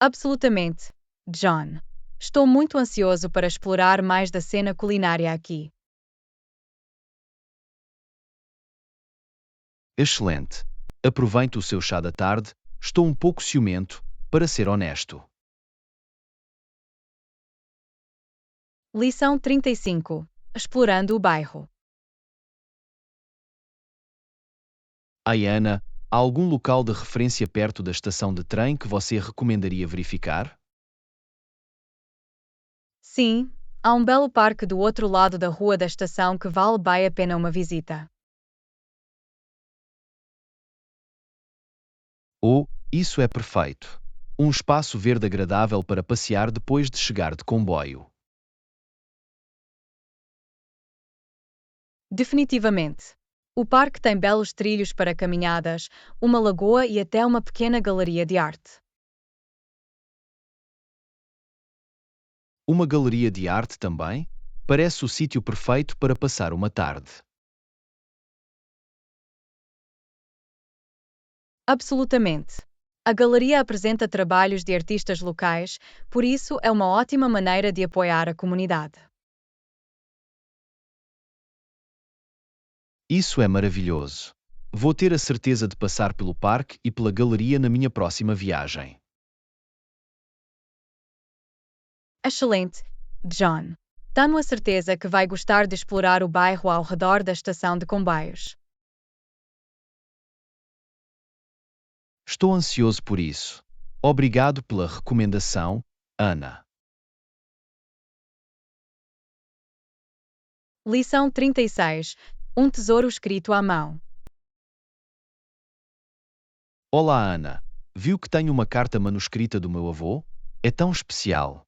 Absolutamente, John. Estou muito ansioso para explorar mais da cena culinária aqui. Excelente. Aproveite o seu chá da tarde. Estou um pouco ciumento, para ser honesto. Lição 35. Explorando o bairro. Ai, Ana, há algum local de referência perto da estação de trem que você recomendaria verificar? Sim, há um belo parque do outro lado da rua da estação que vale bem a pena uma visita. Oh, isso é perfeito. Um espaço verde agradável para passear depois de chegar de comboio. Definitivamente. O parque tem belos trilhos para caminhadas, uma lagoa e até uma pequena galeria de arte. Uma galeria de arte também? Parece o sítio perfeito para passar uma tarde. Absolutamente. A galeria apresenta trabalhos de artistas locais, por isso é uma ótima maneira de apoiar a comunidade. Isso é maravilhoso. Vou ter a certeza de passar pelo parque e pela galeria na minha próxima viagem. Excelente, John. Tenho a certeza que vai gostar de explorar o bairro ao redor da estação de comboios. Estou ansioso por isso. Obrigado pela recomendação, Ana. Lição 36. Um tesouro escrito à mão. Olá, Ana. Viu que tenho uma carta manuscrita do meu avô? É tão especial.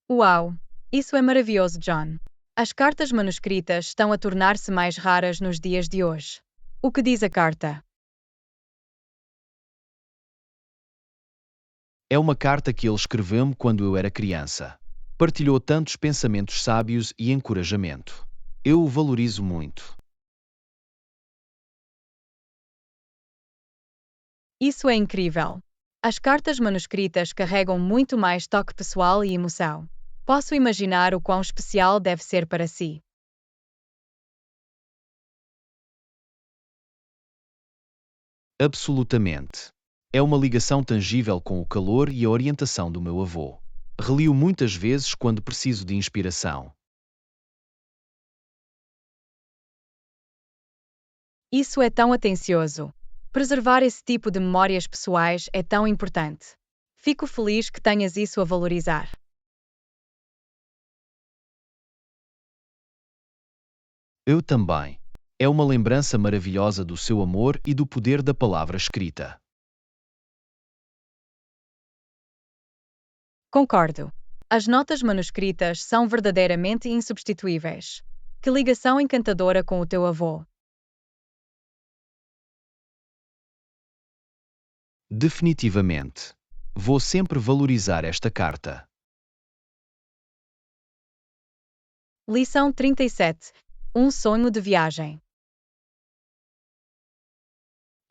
Uau! Isso é maravilhoso, John. As cartas manuscritas estão a tornar-se mais raras nos dias de hoje. O que diz a carta? É uma carta que ele escreveu-me quando eu era criança. Partilhou tantos pensamentos sábios e encorajamento. Eu o valorizo muito. Isso é incrível. As cartas manuscritas carregam muito mais toque pessoal e emoção. Posso imaginar o quão especial deve ser para si. Absolutamente. É uma ligação tangível com o calor e a orientação do meu avô. Relio muitas vezes quando preciso de inspiração. Isso é tão atencioso. Preservar esse tipo de memórias pessoais é tão importante. Fico feliz que tenhas isso a valorizar. Eu também. É uma lembrança maravilhosa do seu amor e do poder da palavra escrita. Concordo. As notas manuscritas são verdadeiramente insubstituíveis. Que ligação encantadora com o teu avô. Definitivamente. Vou sempre valorizar esta carta. Lição 37. Um sonho de viagem.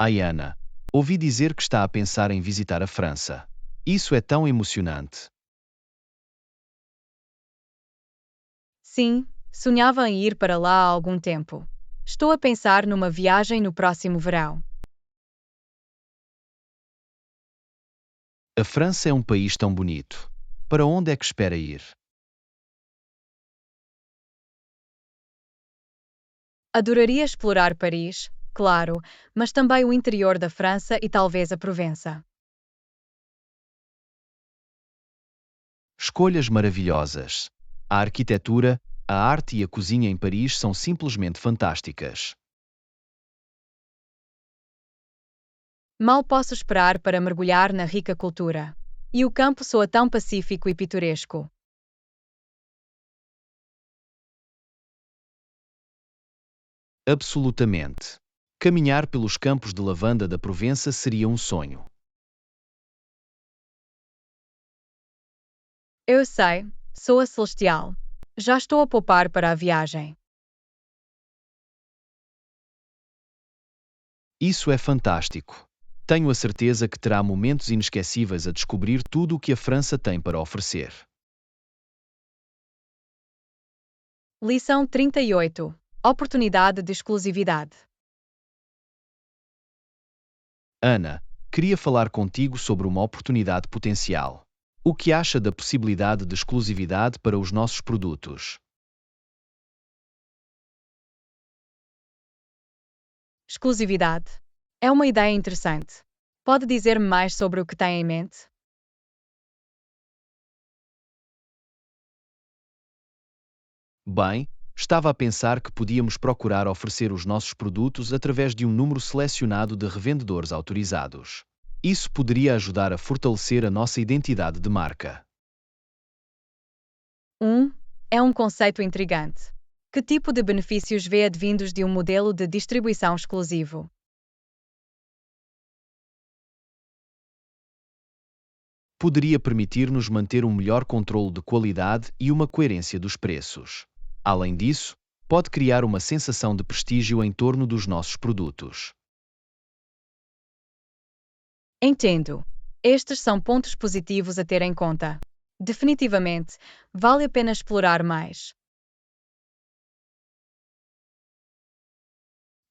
Ai, Ana, ouvi dizer que está a pensar em visitar a França. Isso é tão emocionante. Sim, sonhava em ir para lá há algum tempo. Estou a pensar numa viagem no próximo verão. A França é um país tão bonito. Para onde é que espera ir? Adoraria explorar Paris, claro, mas também o interior da França e talvez a Provença. Escolhas maravilhosas. A arquitetura, a arte e a cozinha em Paris são simplesmente fantásticas. Mal posso esperar para mergulhar na rica cultura. E o campo soa tão pacífico e pitoresco. Absolutamente. Caminhar pelos campos de lavanda da Provença seria um sonho. Eu sei, soa celestial. Já estou a poupar para a viagem. Isso é fantástico. Tenho a certeza que terá momentos inesquecíveis a descobrir tudo o que a França tem para oferecer. Lição 38. Oportunidade de exclusividade. Ana, queria falar contigo sobre uma oportunidade potencial. O que acha da possibilidade de exclusividade para os nossos produtos? Exclusividade. É uma ideia interessante. Pode dizer-me mais sobre o que tem em mente? Bem, estava a pensar que podíamos procurar oferecer os nossos produtos através de um número selecionado de revendedores autorizados. Isso poderia ajudar a fortalecer a nossa identidade de marca. É um conceito intrigante. Que tipo de benefícios vê advindos de um modelo de distribuição exclusivo? Poderia permitir-nos manter um melhor controle de qualidade e uma coerência dos preços. Além disso, pode criar uma sensação de prestígio em torno dos nossos produtos. Entendo. Estes são pontos positivos a ter em conta. Definitivamente, vale a pena explorar mais.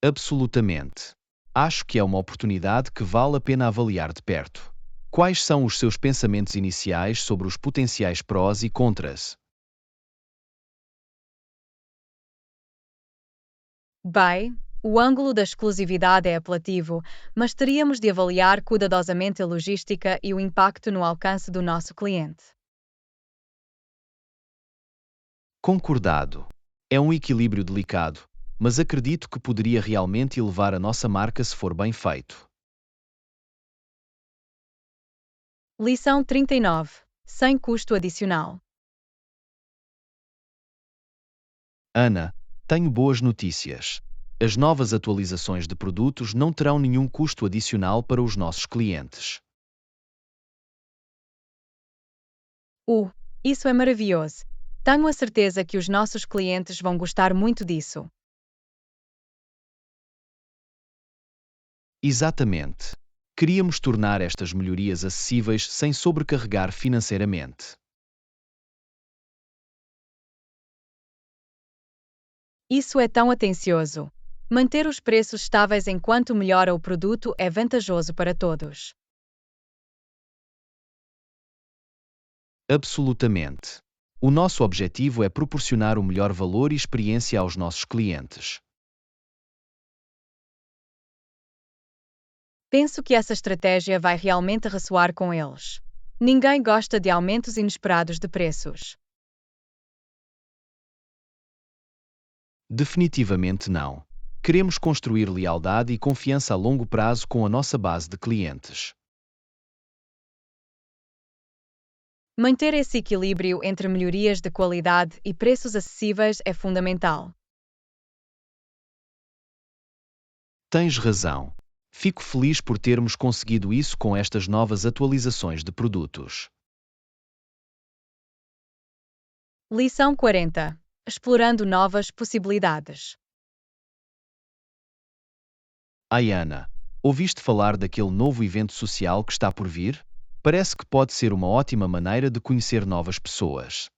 Absolutamente. Acho que é uma oportunidade que vale a pena avaliar de perto. Quais são os seus pensamentos iniciais sobre os potenciais prós e contras? Bem, o ângulo da exclusividade é apelativo, mas teríamos de avaliar cuidadosamente a logística e o impacto no alcance do nosso cliente. Concordado. É um equilíbrio delicado, mas acredito que poderia realmente elevar a nossa marca se for bem feito. Lição 39. Sem custo adicional. Ana, tenho boas notícias. As novas atualizações de produtos não terão nenhum custo adicional para os nossos clientes. Isso é maravilhoso. Tenho a certeza que os nossos clientes vão gostar muito disso. Exatamente. Queríamos tornar estas melhorias acessíveis sem sobrecarregar financeiramente. Isso é tão atencioso. Manter os preços estáveis enquanto melhora o produto é vantajoso para todos. Absolutamente. O nosso objetivo é proporcionar o melhor valor e experiência aos nossos clientes. Penso que essa estratégia vai realmente ressoar com eles. Ninguém gosta de aumentos inesperados de preços. Definitivamente não. Queremos construir lealdade e confiança a longo prazo com a nossa base de clientes. Manter esse equilíbrio entre melhorias de qualidade e preços acessíveis é fundamental. Tens razão. Fico feliz por termos conseguido isso com estas novas atualizações de produtos. Lição 40. Explorando novas possibilidades. Ayana, ouviste falar daquele novo evento social que está por vir? Parece que pode ser uma ótima maneira de conhecer novas pessoas.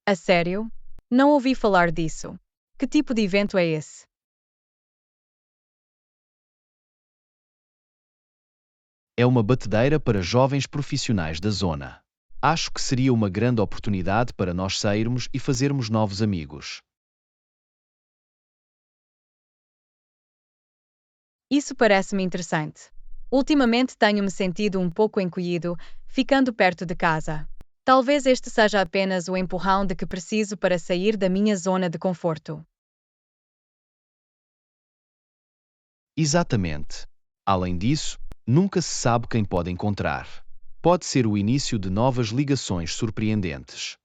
A sério? Não ouvi falar disso. Que tipo de evento é esse? É uma batedeira para jovens profissionais da zona. Acho que seria uma grande oportunidade para nós sairmos e fazermos novos amigos. Isso parece-me interessante. Ultimamente tenho-me sentido um pouco encolhido, ficando perto de casa. Talvez este seja apenas o empurrão de que preciso para sair da minha zona de conforto. Exatamente. Além disso, nunca se sabe quem pode encontrar. Pode ser o início de novas ligações surpreendentes.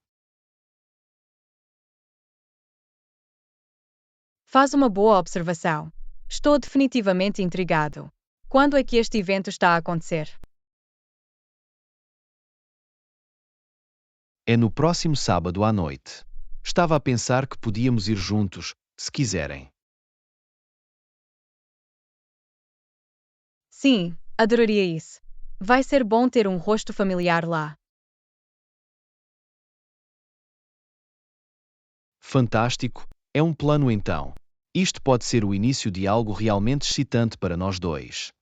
Faz uma boa observação. Estou definitivamente intrigado. Quando é que este evento está a acontecer? É no próximo sábado à noite. Estava a pensar que podíamos ir juntos, se quiserem. Sim, adoraria isso. Vai ser bom ter um rosto familiar lá. Fantástico, é um plano então. Isto pode ser o início de algo realmente excitante para nós dois.